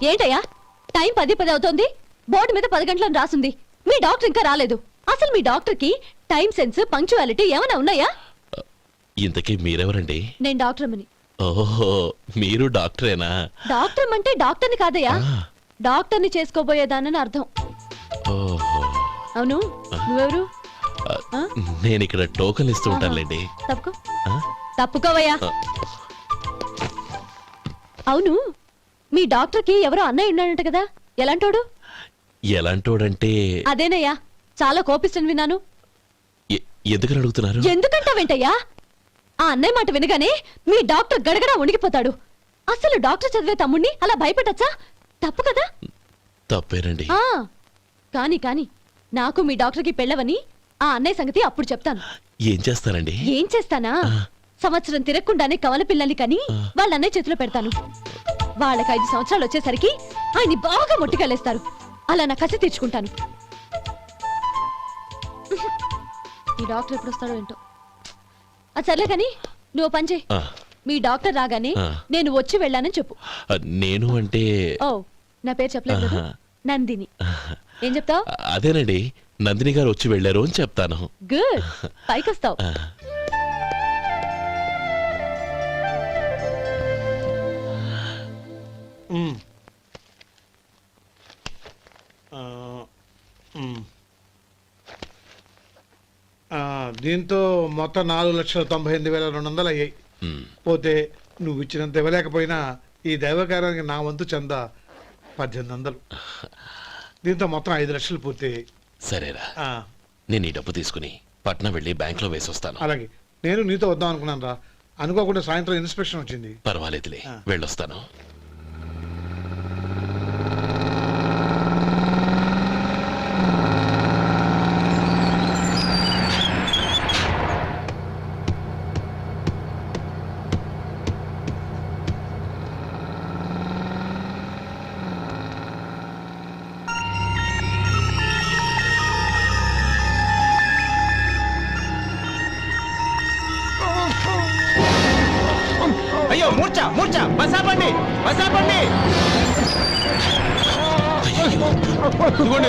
ఏంటయ్యా టైం 10 అవుతోంది, బోర్డు మీద 10 గంటలను రాసింది, మీ డాక్టర్ ఇంకా రాలేదు. అసలు మీ డాక్టర్ కి టైం సెన్స్, పంక్చువాలిటీ ఏమైనా ఉన్నాయా? ఇంతకీ మీరెవరండి? నేను డాక్టర్ అమ్మని. ఓహో, మీరు డాక్టరేనా? డాక్టర్ అంటే డాక్టర్ని కాదయ్యా, డాక్టర్ని చేసుకోబోయేదానని అర్థం. ఓహో, అవును, నువ్వెవరు? నేను ఇక్కడ టోకన్ ఇస్తూ ఉంటానులేండి. తప్పుకో, తప్పుకోవయ్యా. అవును, మీ డాక్టర్ కి ఎవరో అన్నయ్య ఉన్నాడంట కదా, ఎలాంటోడు? ఎలాంటోడంటే అదేనయ్యా, చాలా కోపిస్తని విన్నాను. ఎందుకని అడుగుతున్నారు? ఎందుకంటావేంటయ్యా? ఆ అన్నయ్య మాట వినగానే మీ డాక్టర్ గడగడా ఉణికిపోతాడు. అసలు డాక్టర్ చదివే తమ్ముణ్ణి అలా భయపెట్టచ్చా? తప్పు కదా? తప్పేనండి. కాని కాని నాకు మీ డాక్టర్కి పెళ్ళవని ఆ అన్నయ్య సంగతి అప్పుడు చెప్తాను. ఏం చేస్తారండి? ఏం చేస్తానా, సంవత్సరం తిరగకుండానే కవల పిల్లల్ని కని వాళ్ళ అన్నయ్య చేతిలో పెడతాను. వాళ్ళకి 5 సంవత్సరాలు వచ్చేసరికి ఆయన్ని బాగా మొట్టికెళ్ళేస్తారు. అలా నా కసి తీర్చుకుంటాను. ఈ డాక్టర్ ఎప్పుడు వస్తాడో ఏంటో. అది సర్లే కాని నువ్వు పని చేయి, మీ డాక్టర్ రాగానే నేను వచ్చి వెళ్ళానని చెప్పు. నేను అంటే ఓ, నా పేరు చెప్పలేదు కదా, నందిని. ఏం చెప్తావు? అదేనండి, నందిని గారు వచ్చి వెళ్ళారు అని చెప్తాను. గుడ్, పైకొస్తావు. దీంతో మొత్తం 4,98,200 అయ్యాయి. పోతే నువ్వు ఇచ్చినంత ఇవ్వలేకపోయినా ఈ దైవకార్యానికి నా వంతు చంద 1800. దీంతో మొత్తం 5 లక్షలు పూర్తయ్యాయి. సరేరా, నేను ఈ డబ్బు తీసుకుని పట్నం వెళ్ళి బ్యాంక్ లో వేసొస్తాను. అలాగే, నేను నీతో వద్దాం అనుకున్నాను రా, అనుకోకుండా సాయంత్రం ఇన్స్పెక్షన్ వచ్చింది. పర్వాలేదులే, వెళ్ళొస్తాను. అయ్యో, మూర్ఛ మూర్ఛ, బసాపండి బసాపండి.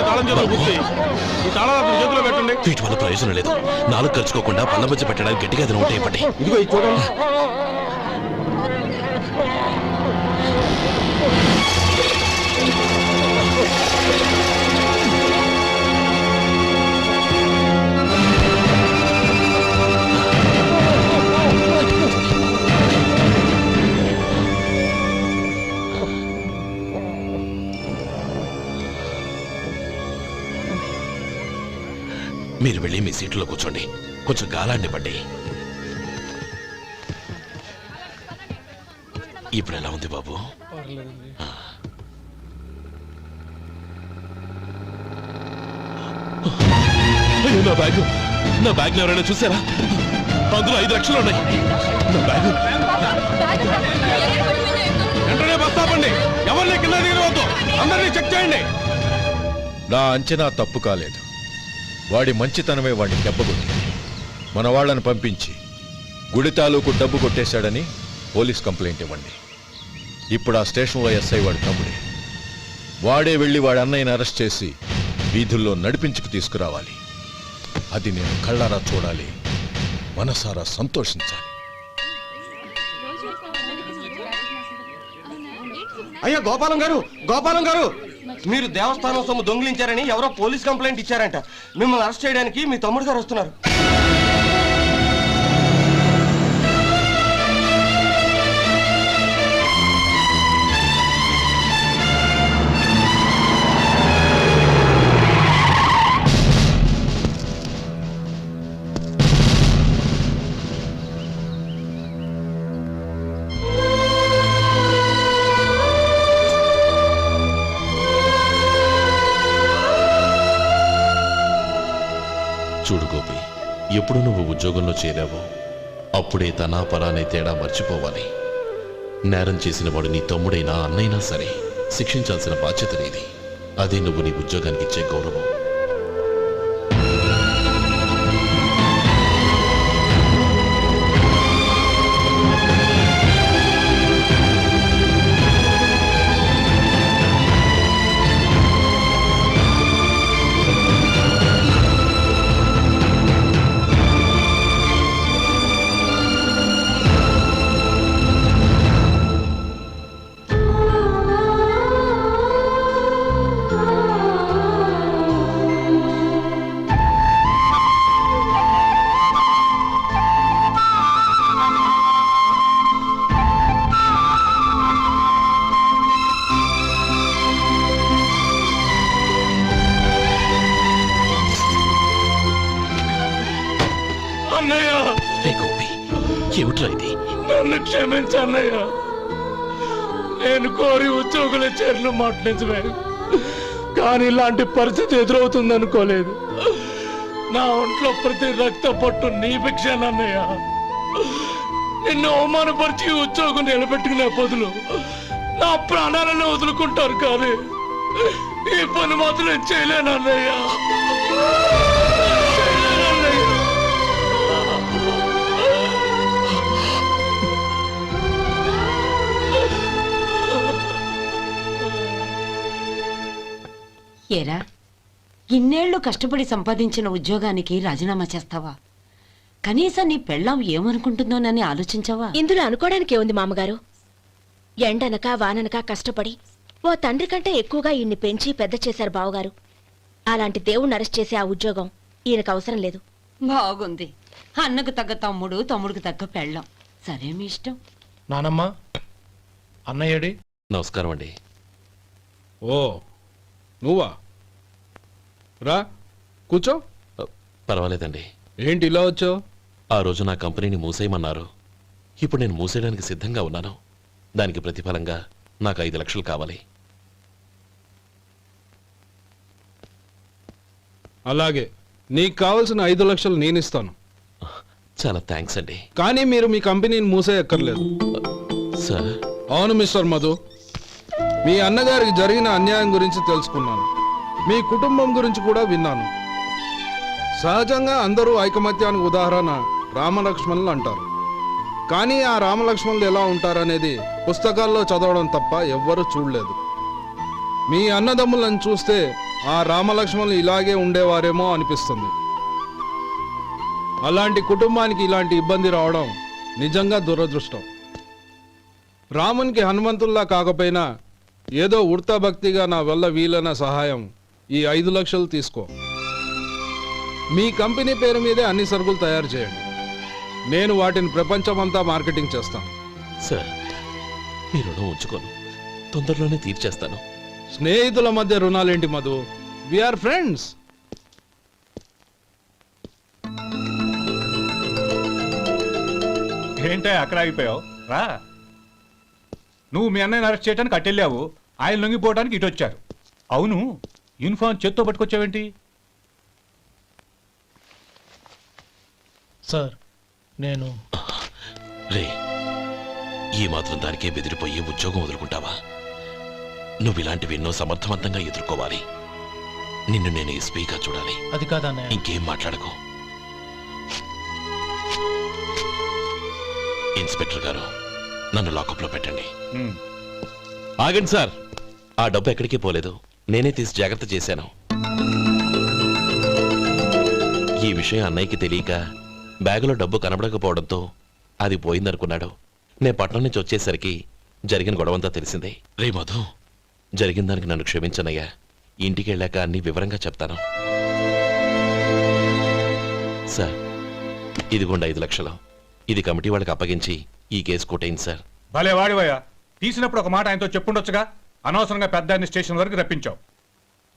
తాళం చేతులు గుర్తి, ఈ తాళాలు చేతిలో పెట్టండి. వీటి వల్ల ప్రయోజనం లేదు. 4 ఖర్చుకోకుండా పళ్ళ మధ్య పెట్టడానికి గట్టిగా ఏదైనా ఉంటే ఇవ్వండి. ఇదిగో ఇది చూడండి. మీరు వెళ్ళి మీ సీట్లో కూర్చోండి, కొంచెం గాలాన్నివ్వండి. ఇప్పుడు ఎలా ఉంది బాబు? అయ్యో, నా బ్యాగ్ ఎవరైనా చూసారా? అందులో 5 లక్షలు ఉన్నాయి. నా బ్యాగ్ వెంటనే బస్తాపండి, ఎవరిని కింద దిగవద్దు, అందరినీ చెక్ చేయండి. నా అంచనా తప్పు కాలేదు. వాడి మంచితనమే వాడిని దెబ్బకొట్టింది. మన వాళ్ళని పంపించి గుడి తాలూకు డబ్బు కొట్టేశాడని పోలీస్ కంప్లైంట్ ఇవ్వండి. ఇప్పుడు ఆ స్టేషన్లో ఎస్ఐ వాడి తమ్ముడే. వాడే వెళ్ళి వాడి అన్నయ్యని అరెస్ట్ చేసి వీధుల్లో నడిపించుకు తీసుకురావాలి. అది నేను కళ్ళారా చూడాలి, మనసారా సంతోషించాలి. అయ్యా గోపాలం గారు, గోపాలం గారు, మీరు దేవస్థానం సొమ్ము దొంగిలించారని ఎవరో పోలీస్ కంప్లైంట్ ఇచ్చారంట. మిమ్మల్ని అరెస్ట్ చేయడానికి మీ తమ్ముడు గారు వస్తున్నారు. చూడు గోపి, ఎప్పుడు నువ్వు ఉద్యోగంలో చేరావో అప్పుడే తనా పరానే తేడా మర్చిపోవాలి. నేరం చేసిన వాడు నీ తమ్ముడైనా అన్నైనా సరే శిక్షించాల్సిన బాధ్యత నీది. అదే నువ్వు నీ ఉద్యోగానికి ఇచ్చే గౌరవం. ఏమిట్రా ఇది? నన్ను క్షమించు అన్నయ్య. నేను కోరి ఉద్యోగుల చేరిన మాట నిజమే, కానీ ఇలాంటి పరిస్థితి ఎదురవుతుంది అనుకోలేదు. నా ఒంట్లో ప్రతి రక్త పట్టు నీ భిక్షానన్నయ్య. నిన్ను అవమానపరిచి ఉద్యోగం నిలబెట్టుకునే బదులు నా ప్రాణాలను వదులుకుంటారు, కానీ ఈ పని మాత్రం నేను చేయలేనన్నయ్య. ఏరా, ఇన్నేళ్లు కష్టపడి సంపాదించిన ఉద్యోగానికి రాజీనామా చేస్తావా? కనీసం నీ పెళ్ళాం ఏమనుకుంటుందోనని ఆలోచించావా? ఇందులో అనుకోవడానికి ఏముంది మామగారు? ఎండనక వాననక కష్టపడి ఓ తండ్రి కంటే ఎక్కువగా ఈయన్ని పెంచి పెద్ద చేశారు బావగారు. అలాంటి దేవుణ్ణి అరెస్ట్ చేసే ఆ ఉద్యోగం ఈయనకు అవసరం లేదు. బాగుంది. అన్నకు తగ్గ తమ్ముడు, తమ్ముడికి తగ్గ పెళ్ళాం. సరే, మీ ఇష్టం. నానమ్మ, అన్నయ్యడి. నమస్కారం అండి. ఓ నువ్వా? రా కూర్చో. పర్వాలేదండి. ఏంటి ఇలా వచ్చావు? ఆ రోజు నా కంపెనీని మూసేయమన్నారు. ఇప్పుడు నేను మూసేయడానికి సిద్ధంగా ఉన్నాను. దానికి ప్రతిఫలంగా నాకు 5 లక్షలు కావాలి. అలాగే, నీకు కావాల్సిన 5 లక్షలు నేను ఇస్తాను. చాలా థ్యాంక్స్ అండి. కానీ మీరు మీ కంపెనీని మూసేయక్కర్లేదు. సార్? అవును మిస్టర్ మధు, మీ అన్నగారికి జరిగిన అన్యాయం గురించి తెలుసుకున్నాను. మీ కుటుంబం గురించి కూడా విన్నాను. సహజంగా అందరూ ఐకమత్యానికి ఉదాహరణ రామలక్ష్మణులు అంటారు. కానీ ఆ రామలక్ష్మణులు ఎలా ఉంటారనేది పుస్తకాల్లో చదవడం తప్ప ఎవ్వరూ చూడలేదు. మీ అన్నదమ్ములను చూస్తే ఆ రామలక్ష్మణులు ఇలాగే ఉండేవారేమో అనిపిస్తుంది. అలాంటి కుటుంబానికి ఇలాంటి ఇబ్బంది రావడం నిజంగా దురదృష్టం. రామునికి హనుమంతుల్లా కాకపోయినా ఏదో ఉడతాభక్తిగా నా వల్ల వీలైన సహాయం ఈ 5 లక్షలు తీసుకో. మీ కంపెనీ పేరు మీదే అన్ని సరుకులు తయారు చేయండి. నేను వాటిని ప్రపంచమంతా మార్కెటింగ్ చేస్తాను. సార్, మీ రుణం ఉంచుకోను, తొందరలోనే తీర్చేస్తాను. స్నేహితుల మధ్య రుణాలేంటి మధు? We are friends. ఏంటే అక్కడ ఆగిపోయావు? రా. నువ్వు మీ అన్నయ్యని అరెస్ట్ చేయడానికి అట్టెళ్ళావు, ఆయన లొంగిపోవడానికి ఇటు వచ్చారు. అవును, యూనిఫామ్ చేత్తో పట్టుకొచ్చావేంటి? సార్, నేను రే, ఈ మాత్రం దానికే బెదిరిపోయి ఉద్యోగం వదులుకుంటావా? నువ్వు ఇలాంటివి ఎన్నో సమర్థవంతంగా ఎదుర్కోవాలి. నిన్ను నేను ఎస్పీగా చూడాలి. అది కాదన్నయ్య. ఇంకేం మాట్లాడకు. ఇన్స్పెక్టర్ గారు, నన్ను లాకప్లో పెట్టండి. ఆగండి సార్, ఆ డబ్బు ఎక్కడికి పోలేదు, నేనే తీసి జాగ్రత్త చేశాను. ఈ విషయం అన్నయ్యకి తెలియక బ్యాగులో డబ్బు కనబడకపోవడంతో అది పోయిందనుకున్నాడు. నేను పట్నం నుంచి వచ్చేసరికి జరిగిన గొడవంతా తెలిసిందే. రే మధు, జరిగిన దానికి నన్ను క్షమించనయ్యా. ఇంటికి వెళ్ళాక అన్ని వివరంగా చెప్తాను. సార్, ఇదిగోండి 5 లక్షలు. ఇది కమిటీ వాళ్ళకి అప్పగించి ఈ కేసు కొట్టేయండి సార్. భలే వాడివయ్యా, తీసినప్పుడు ఒక మాట ఆయనతో చెప్పుండొచ్చుగా. అనవసరంగా పెద్ద స్టేషన్ వరకు రప్పించావు.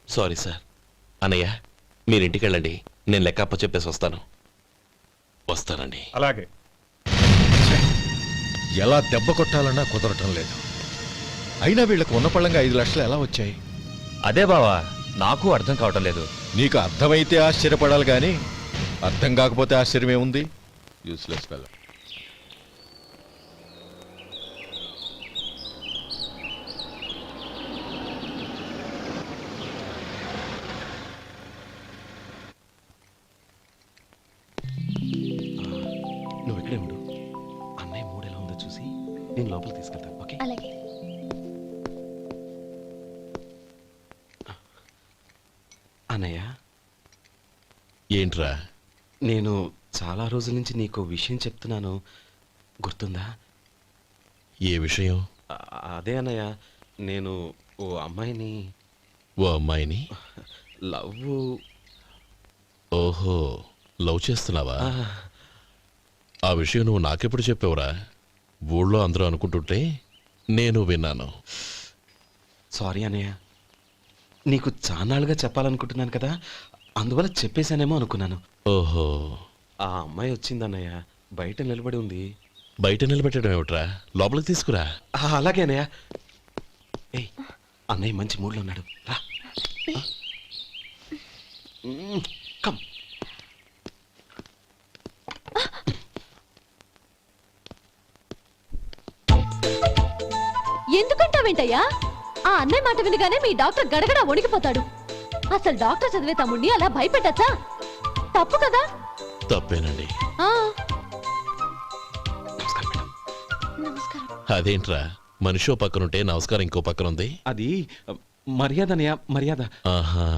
Sorry sir. అన్నయ్య, మీరు ఇంటికి వెళ్ళండి, నేను లెక్క అప్ప చెప్పేసి వస్తానండి. అలాగే. ఎలా దెబ్బ కొట్టాలన్నా కుదరటం లేదు. అయినా వీళ్ళకు ఉన్న పళ్ళంగా 5 లక్షలు ఎలా వచ్చాయి? అదే బావా, నాకు అర్థం కావటం లేదు. నీకు అర్థమైతే ఆశ్చర్యపడాలి కానీ అర్థం కాకపోతే ఆశ్చర్యమేముంది? Useless fellow. నువ్వు ఇక్కడే ఉండు. అన్నయ్య మూడు ఎలా ఉందో చూసి నేను లోపలికి తీసుకెళ్తాను. ఓకే? అలాగే. అన్నయ్య, ఏంట్రా? నేను చాలా రోజుల నుంచి నీకు విషయం చెప్తున్నాను, గుర్తుందా? ఏ విషయం? అదే అన్నయ్య, నేను ఓ అమ్మాయిని లవ్. ఓహో, లవ్ చేస్తున్నావా? ఆ విషయం నువ్వు నాకెప్పుడు చెప్పావురా? ఊళ్ళో అందరూ అనుకుంటుంటే నేను విన్నాను. సారీ అన్నయ్య, నీకు చాన్నాళ్ళుగా చెప్పాలనుకుంటున్నాను కదా, అందువల్ల చెప్పేశానేమో అనుకున్నాను. ఓహో, ఆ అమ్మాయి వచ్చిందన్నయ్య, బయట నిలబడి ఉంది. బయట నిలబెట్టడం ఏమిట్రా? లోపలికి తీసుకురా. అలాగే అన్నయ్య. ఏయ్, అన్నయ్య మంచి మూడ్లో ఉన్నాడు, రా. కమ్. ఎందుకంటావేంటయ్యా? ఆ అన్నయ్య మాట వినగానే మీ డాక్టర్ గడగడ వణికిపోతాడు. అసలు డాక్టర్ చదివే తమ్ముడిని అలా భయపెట్టచ్చా? తప్పు కదా? తప్పేనండి. నమస్కారం. అదేంట్రా, మనిషో పక్కనుంటే నమస్కారం ఇంకో పక్కన ఉంది? అది మర్యాద అన్నయ్య, మర్యాద. ఆహా,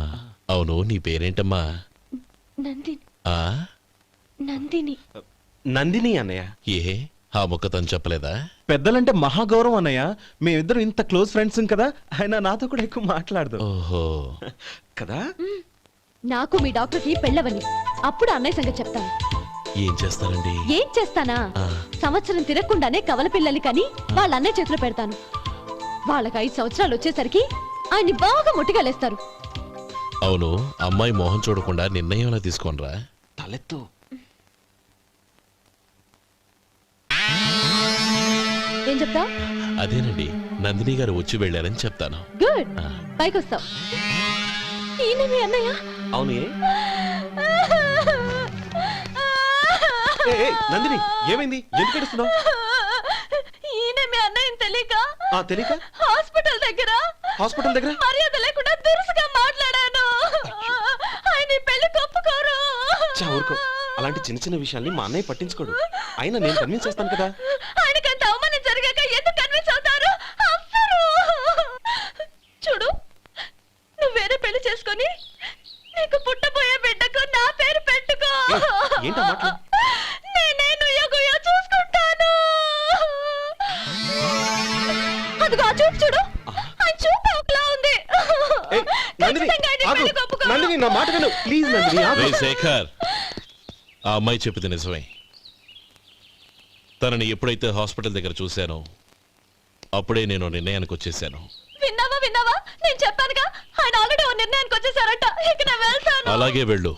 అవును, నీ పేరేంటమ్మా? నందిని. ఆ నందిని. నందిని అన్నయ్య. ఏ, ఆ ముక్క తను చెప్పలేదా? పెద్దలంటే మహాగౌరవం అన్నయ్య, మేమిద్దరం ఇంత క్లోజ్ ఫ్రెండ్స్ కదా, ఆయన నాతో కూడా ఎక్కువ మాట్లాడదు. ఓహో కదా. నాకు మీ డాక్టర్కి పెళ్ళవని, అప్పుడు అన్నయ్య సంగతి చెప్తాను. ఏం చేస్తారండి? ఏం చేస్తానా? సంవత్సరం తిరగకుండానే కవల పిల్లల్ని కని వాళ్ళ అన్నయ్య చేతిలో పెడతాను. వాళ్ళకి 5 సంవత్సరాలు వచ్చేసరికి ఆయన్ని బాగా ముట్టిగలేస్తారు. అవును, అమ్మాయి మోహం చూడకుండా నిర్ణయం ఎలా తీసుకోనరా? తలెత్తు. ఏం చెప్తా? అదేనండి, నందిని గారు వచ్చి వెళ్ళారని చెప్తాను. గుడ్, పైకి వస్తావు. ఈయన మీ అన్నయ్య? అవును. నందిని, ఏమైంది? ఎందుకు ఏడుస్తున్నావు? ఈయన మీ అన్నయ్యని తెలియక తెలియక హాస్పిటల్ దగ్గర మర్యాద లేకుండా దురుసుగా మాట్లాడాను. ఆయన ఈ పెళ్లి ఒప్పుకోరు. ఊరుకో, అలాంటి చిన్న చిన్న విషయాల్ని మా అన్నయ్య పట్టించుకోడు. అయినా నేను కన్విన్స్ చేస్తాను కదా. ఆయనకి అంత అవమానం జరిగాక ఎందుకు కన్విన్స్ అవుతారు? చూడు, నువ్వు వేరే పెళ్లి చేసుకొని నీకు పుట్టబోయే బిడ్డకు నా పేరు పెట్టుకో. ఏంటా మాటలు? నేనే నుయ్యో చూసుకుంటాను. అదిగో ఆ చూపు చూడు, ఆ చూపు ఒకలా ఉంది. నందిని, నా మాట విను ప్లీజ్. నందిని, రే శేఖర్, ఆ అమ్మాయి చెప్పింది నిజమే. తనని ఎప్పుడైతే హాస్పిటల్ దగ్గర చూశానో అప్పుడే నేను నిర్ణయానికి వచ్చేసాను. విన్నావా? నేను చెప్పానుగా, ఆయన ఆల్రెడీ ఓ నిర్ణయానికి వచ్చేసారట. ఇక నేను వెళ్తాను. అలాగే వెళ్ళు.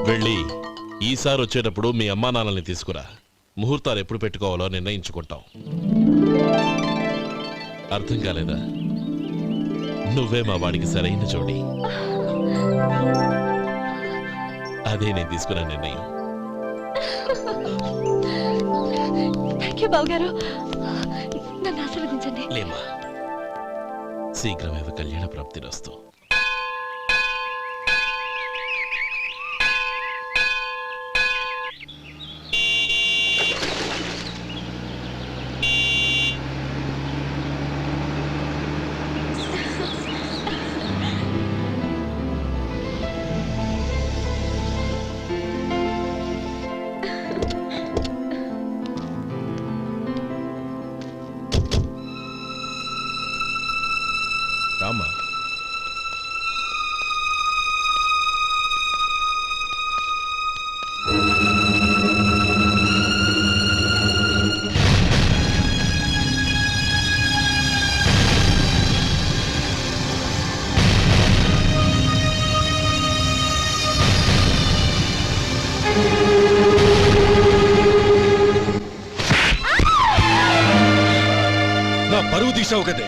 వెళ్ళి ఈసారి వచ్చేటప్పుడు మీ అమ్మా నాన్నల్ని తీసుకురా. ముహూర్తాలు ఎప్పుడు పెట్టుకోవాలో నిర్ణయించుకుంటాం. అర్థం కాలేదా? నువ్వే మా వాడికి సరైన జోడి. అదే నేను తీసుకున్న నిర్ణయం. థాంక్యూ బావగారు, నన్ను ఆశీర్వదించండి. లేమ్మా, శీఘ్రమేవ కళ్యాణ ప్రాప్తిరస్తు. పరువు తీసావు కదే.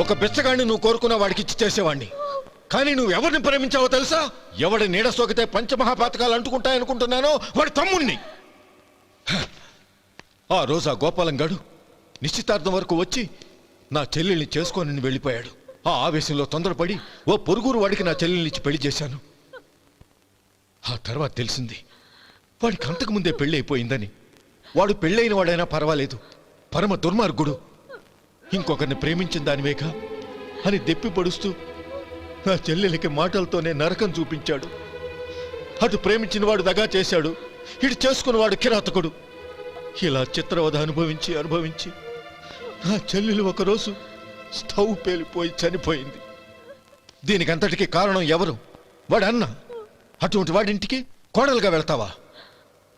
ఒక బెచ్చగాడిని నువ్వు కోరుకున్న వాడికి ఇచ్చి చేసేవాడిని. కానీ నువ్వు ఎవరిని ప్రేమించావో తెలుసా? ఎవడి నీడ సోకితే పంచమహాపాతకాలు అంటుకుంటాయనుకుంటున్నానో వాడి తమ్ముణ్ణి. ఆ రోజు ఆ గోపాలం గాడు నిశ్చితార్థం వరకు వచ్చి నా చెల్లెల్ని చేసుకొని వెళ్ళిపోయాడు. ఆ ఆవేశంలో తొందరపడి ఓ పొరుగురు వాడికి నా చెల్లెల్నిచ్చి పెళ్లి చేశాను. ఆ తర్వాత తెలిసింది వాడికి అంతకుముందే పెళ్లి అయిపోయిందని. వాడు పెళ్ళైన వాడైనా పర్వాలేదు, పరమ దుర్మార్గుడు. ఇంకొకరిని ప్రేమించిన దానివేగా అని దెప్పి పొడుస్తూ నా చెల్లెలికి మాటలతోనే నరకం చూపించాడు. అటు ప్రేమించిన వాడు దగా చేశాడు, ఇటు చేసుకున్నవాడు కిరాతకుడు. ఇలా చిత్రవధ అనుభవించి అనుభవించి నా చెల్లెలు ఒకరోజు స్టవ్ పేలిపోయి చనిపోయింది. దీనికంతటికి కారణం ఎవరు? వాడు అన్న. అటువంటి వాడింటికి కోడలుగా వెళ్తావా?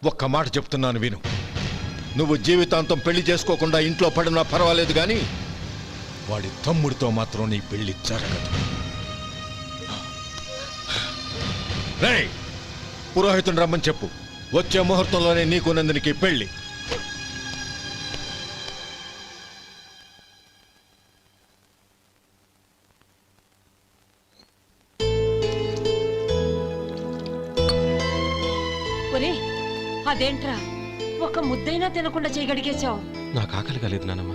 ఒక్క మాట చెప్తున్నాను విను. నువ్వు జీవితాంతం పెళ్లి చేసుకోకుండా ఇంట్లో పడినా పర్వాలేదు, కానీ వాడి తమ్ముడితో మాత్రం నీ పెళ్లి జరగదు. రేయ్, పురోహితుని రమ్మని చెప్పు. వచ్చే ముహూర్తంలోనే నీకు నందినికి పెళ్లి. ఒరే, అదేంట్రా ఒక ముద్దైనా తినకుండా చేయగడిగేశావు? నాకు ఆకలి కాలేదు నానమ్మ.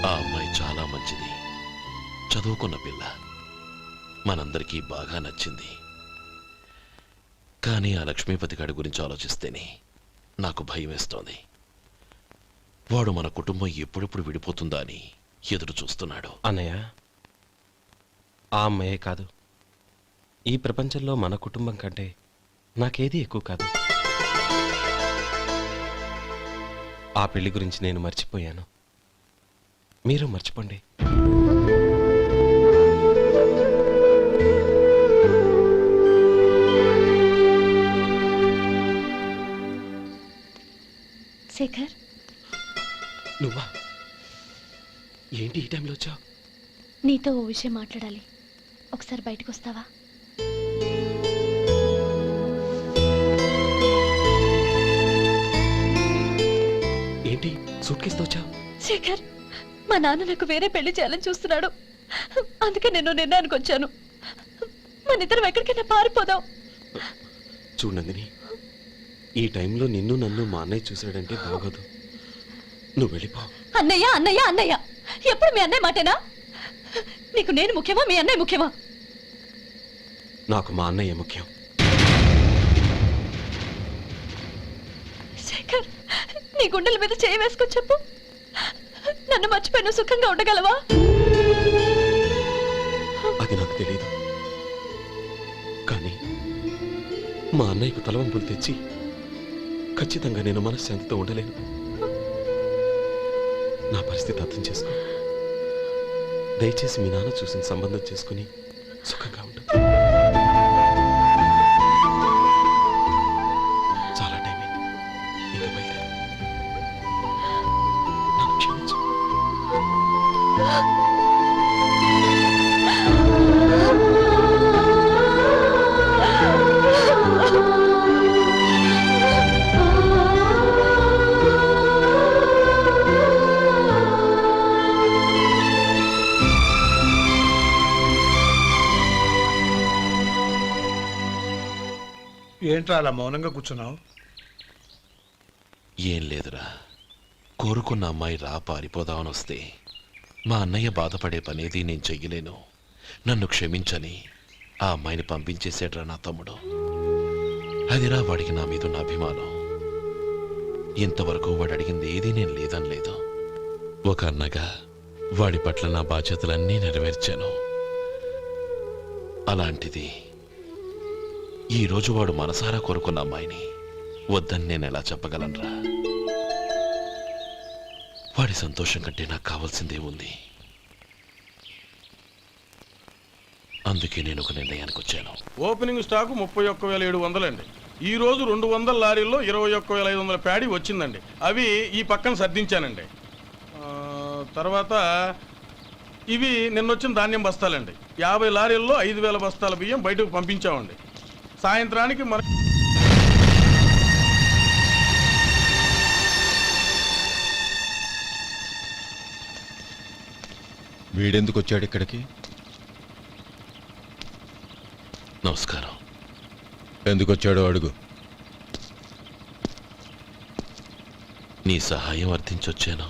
ఆ అమ్మాయి చాలా మంచిది, చదువుకున్న పిల్ల, మనందరికీ బాగా నచ్చింది. కానీ ఆ లక్ష్మీపతి గారి గురించి ఆలోచిస్తేనే నాకు భయం వేస్తోంది. వాడు మన కుటుంబం ఎప్పుడెప్పుడు విడిపోతుందా అని ఎదురు చూస్తున్నాడు. అన్నయ్య, ఆ అమ్మాయే కాదు, ఈ ప్రపంచంలో మన కుటుంబం కంటే నాకేది ఎక్కువ కాదు. ఆ పెళ్లి గురించి నేను మర్చిపోయాను, మీరు మర్చిపోండి. శేఖర్, నువ్వా? ఏంటి ఈ టైంలో వచ్చావు? నీతో ఓ విషయం మాట్లాడాలి. ఒకసారి బయటకు వస్తావా? ఏంటి సూట్ కేసుతో వచ్చావు? శేఖర్, మా నాన్న నాకు వేరే పెళ్లి చేయాలని చూస్తున్నాడు. అందుకే నేను నిర్ణయానికి వచ్చాను. మన ఇద్దరం ఎక్కడికైనా పారిపోదాం. చూడు నందిని, ఈ టైంలో నిన్ను నన్ను మా అన్నయ్య చూశాడంటే బాగోదు. నువ్వు వెళ్ళిపో. అన్నయ్య అన్నయ్య అన్నయ్య, ఎప్పుడు మీ అన్నయ్య మాటేనా? నీకు నేను ముఖ్యమా, మీ అన్నయ్య ముఖ్యమా? నాకు మా అన్నయ్య ముఖ్యం. శేఖర్, నీ గుండెల మీద చేయి వేసుకొని చెప్పు, నన్ను మర్చిపోయిన సుఖంగా ఉండగలవా? అది నాకు తెలియదు, కానీ మా అన్నయ్యకు తలవంపులు తెచ్చి ఖచ్చితంగా నేను మనశ్శాంతితో ఉండలేను. నా పరిస్థితి అర్థం చేసుకో. దయచేసి మీ నాన్న చూసిన సంబంధం చేసుకుని సుఖంగా ఉండు. చాలా టైం అయింది, ఇంకా బయలుదేరు. నన్ను క్షమించు. ఏంట్రా అలా మౌనంగా కూర్చున్నావు? ఏం లేదురా, కోరుకున్న అమ్మాయి రా పారిపోదామని వస్తే మా అన్నయ్య బాధపడే పనేది నేను చెయ్యలేను. నన్ను క్షమించని ఆ అమ్మాయిని పంపించేసాడ్రా నా తమ్ముడు. అదిరా వాడికి నా మీద ఉన్న అభిమానం. ఇంతవరకు వాడు అడిగింది ఏదీ నేను లేదని లేదు. ఒక అన్నగా వాడి పట్ల నా బాధ్యతలన్నీ నెరవేర్చాను. అలాంటిది ఈరోజు వాడు మనసారా కోరుకున్న అమ్మాయిని వద్దని నేను ఎలా చెప్పగలనురా? వాడి సంతోషం కంటే నాకు కావాల్సిందే ఉంది. అందుకే నేను ఒక నిర్ణయానికి వచ్చాను. ఓపెనింగ్ స్టాకు 31,700 అండి. ఈ రోజు 200 లారీల్లో 21,500 ప్యాడీ వచ్చిందండి. అవి ఈ పక్కన సర్దించానండి. తర్వాత ఇవి నిన్నొచ్చిన ధాన్యం బస్తాలండి. 50 లారీల్లో 5,000 బస్తాల బియ్యం బయటకు పంపించామండి. సాయంత్రానికి మన వీడెందుకు వచ్చాడు ఇక్కడికి? నమస్కారం. ఎందుకు వచ్చాడో అడుగు. నీ సహాయం అర్థించొచ్చాను.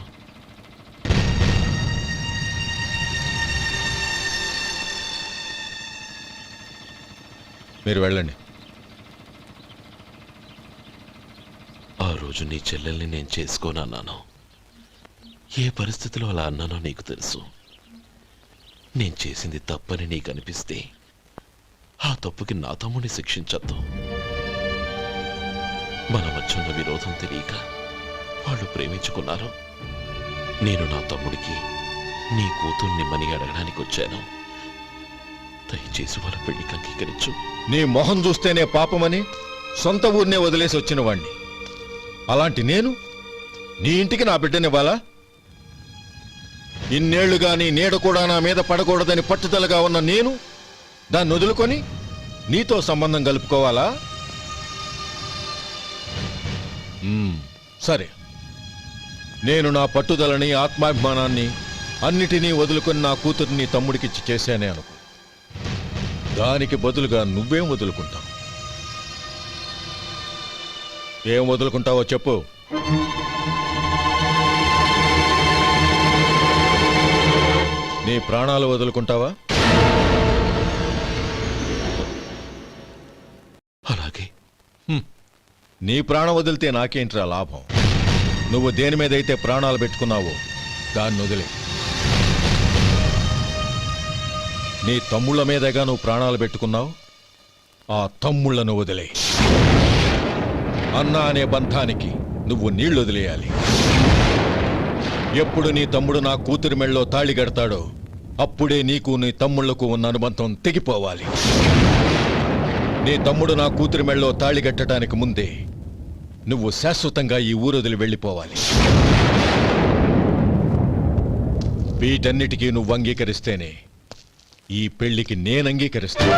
మీరు వెళ్ళండి. ఆ రోజు నీ చెల్లెల్ని నేను చేసుకోనన్నాను. ఏ పరిస్థితిలో అలా అన్నానో నీకు తెలుసు. నేను చేసింది తప్పని నీకు అనిపిస్తే ఆ తప్పుకి నా తమ్ముడిని శిక్షించద్దు. మన మధ్య ఉన్న విరోధం తెలియక వాళ్ళు ప్రేమించుకున్నారు. నేను నా తమ్ముడికి నీ కూతుర్నిమ్మని అడగడానికి వచ్చాను. దయచేసి వాళ్ళ పెళ్లికి అంగీకరించు. నీ మొహం చూస్తేనే పాపమని సొంత ఊరినే వదిలేసి వచ్చిన వాణ్ణి. అలాంటి నేను నీ ఇంటికి నా బిడ్డనివ్వాలా? ఇన్నేళ్లుగా నీ నీడ కూడా నా మీద పడకూడదని పట్టుదలగా ఉన్న నేను దాన్ని వదులుకొని నీతో సంబంధం కలుపుకోవాలా? సరే, నేను నా పట్టుదలని ఆత్మాభిమానాన్ని అన్నిటినీ వదులుకొని నా కూతుర్ని తమ్ముడికిచ్చి చేశానే అనుకో. దానికి బదులుగా నువ్వేం వదులుకుంటావు? ఏం వదులుకుంటావో చెప్పు. నీ ప్రాణాలు వదులుకుంటావా? అలాగే. నీ ప్రాణం వదిలితే నాకేంట్రా లాభం? నువ్వు దేని మీదైతే ప్రాణాలు పెట్టుకున్నావో దాన్ని వదిలే. నీ తమ్ముళ్ళ మీదగా నువ్వు ప్రాణాలు పెట్టుకున్నావు. ఆ తమ్ముళ్లను వదిలే. అన్న అనే బంధానికి నువ్వు నీళ్లు వదిలేయాలి. ఎప్పుడు నీ తమ్ముడు నా కూతురి మెళ్ళలో తాళి కడతాడో అప్పుడే నీకు నీ తమ్ముళ్లకు ఉన్న అనుబంధం తెగిపోవాలి. నీ తమ్ముడు నా కూతురి మెళ్ళలో తాళి కట్టడానికి ముందే నువ్వు శాశ్వతంగా ఈ ఊరొదిలి వెళ్ళిపోవాలి. వీటన్నిటికీ నువ్వు అంగీకరిస్తేనే ఈ పెళ్లికి నేను అంగీకరిస్తాను.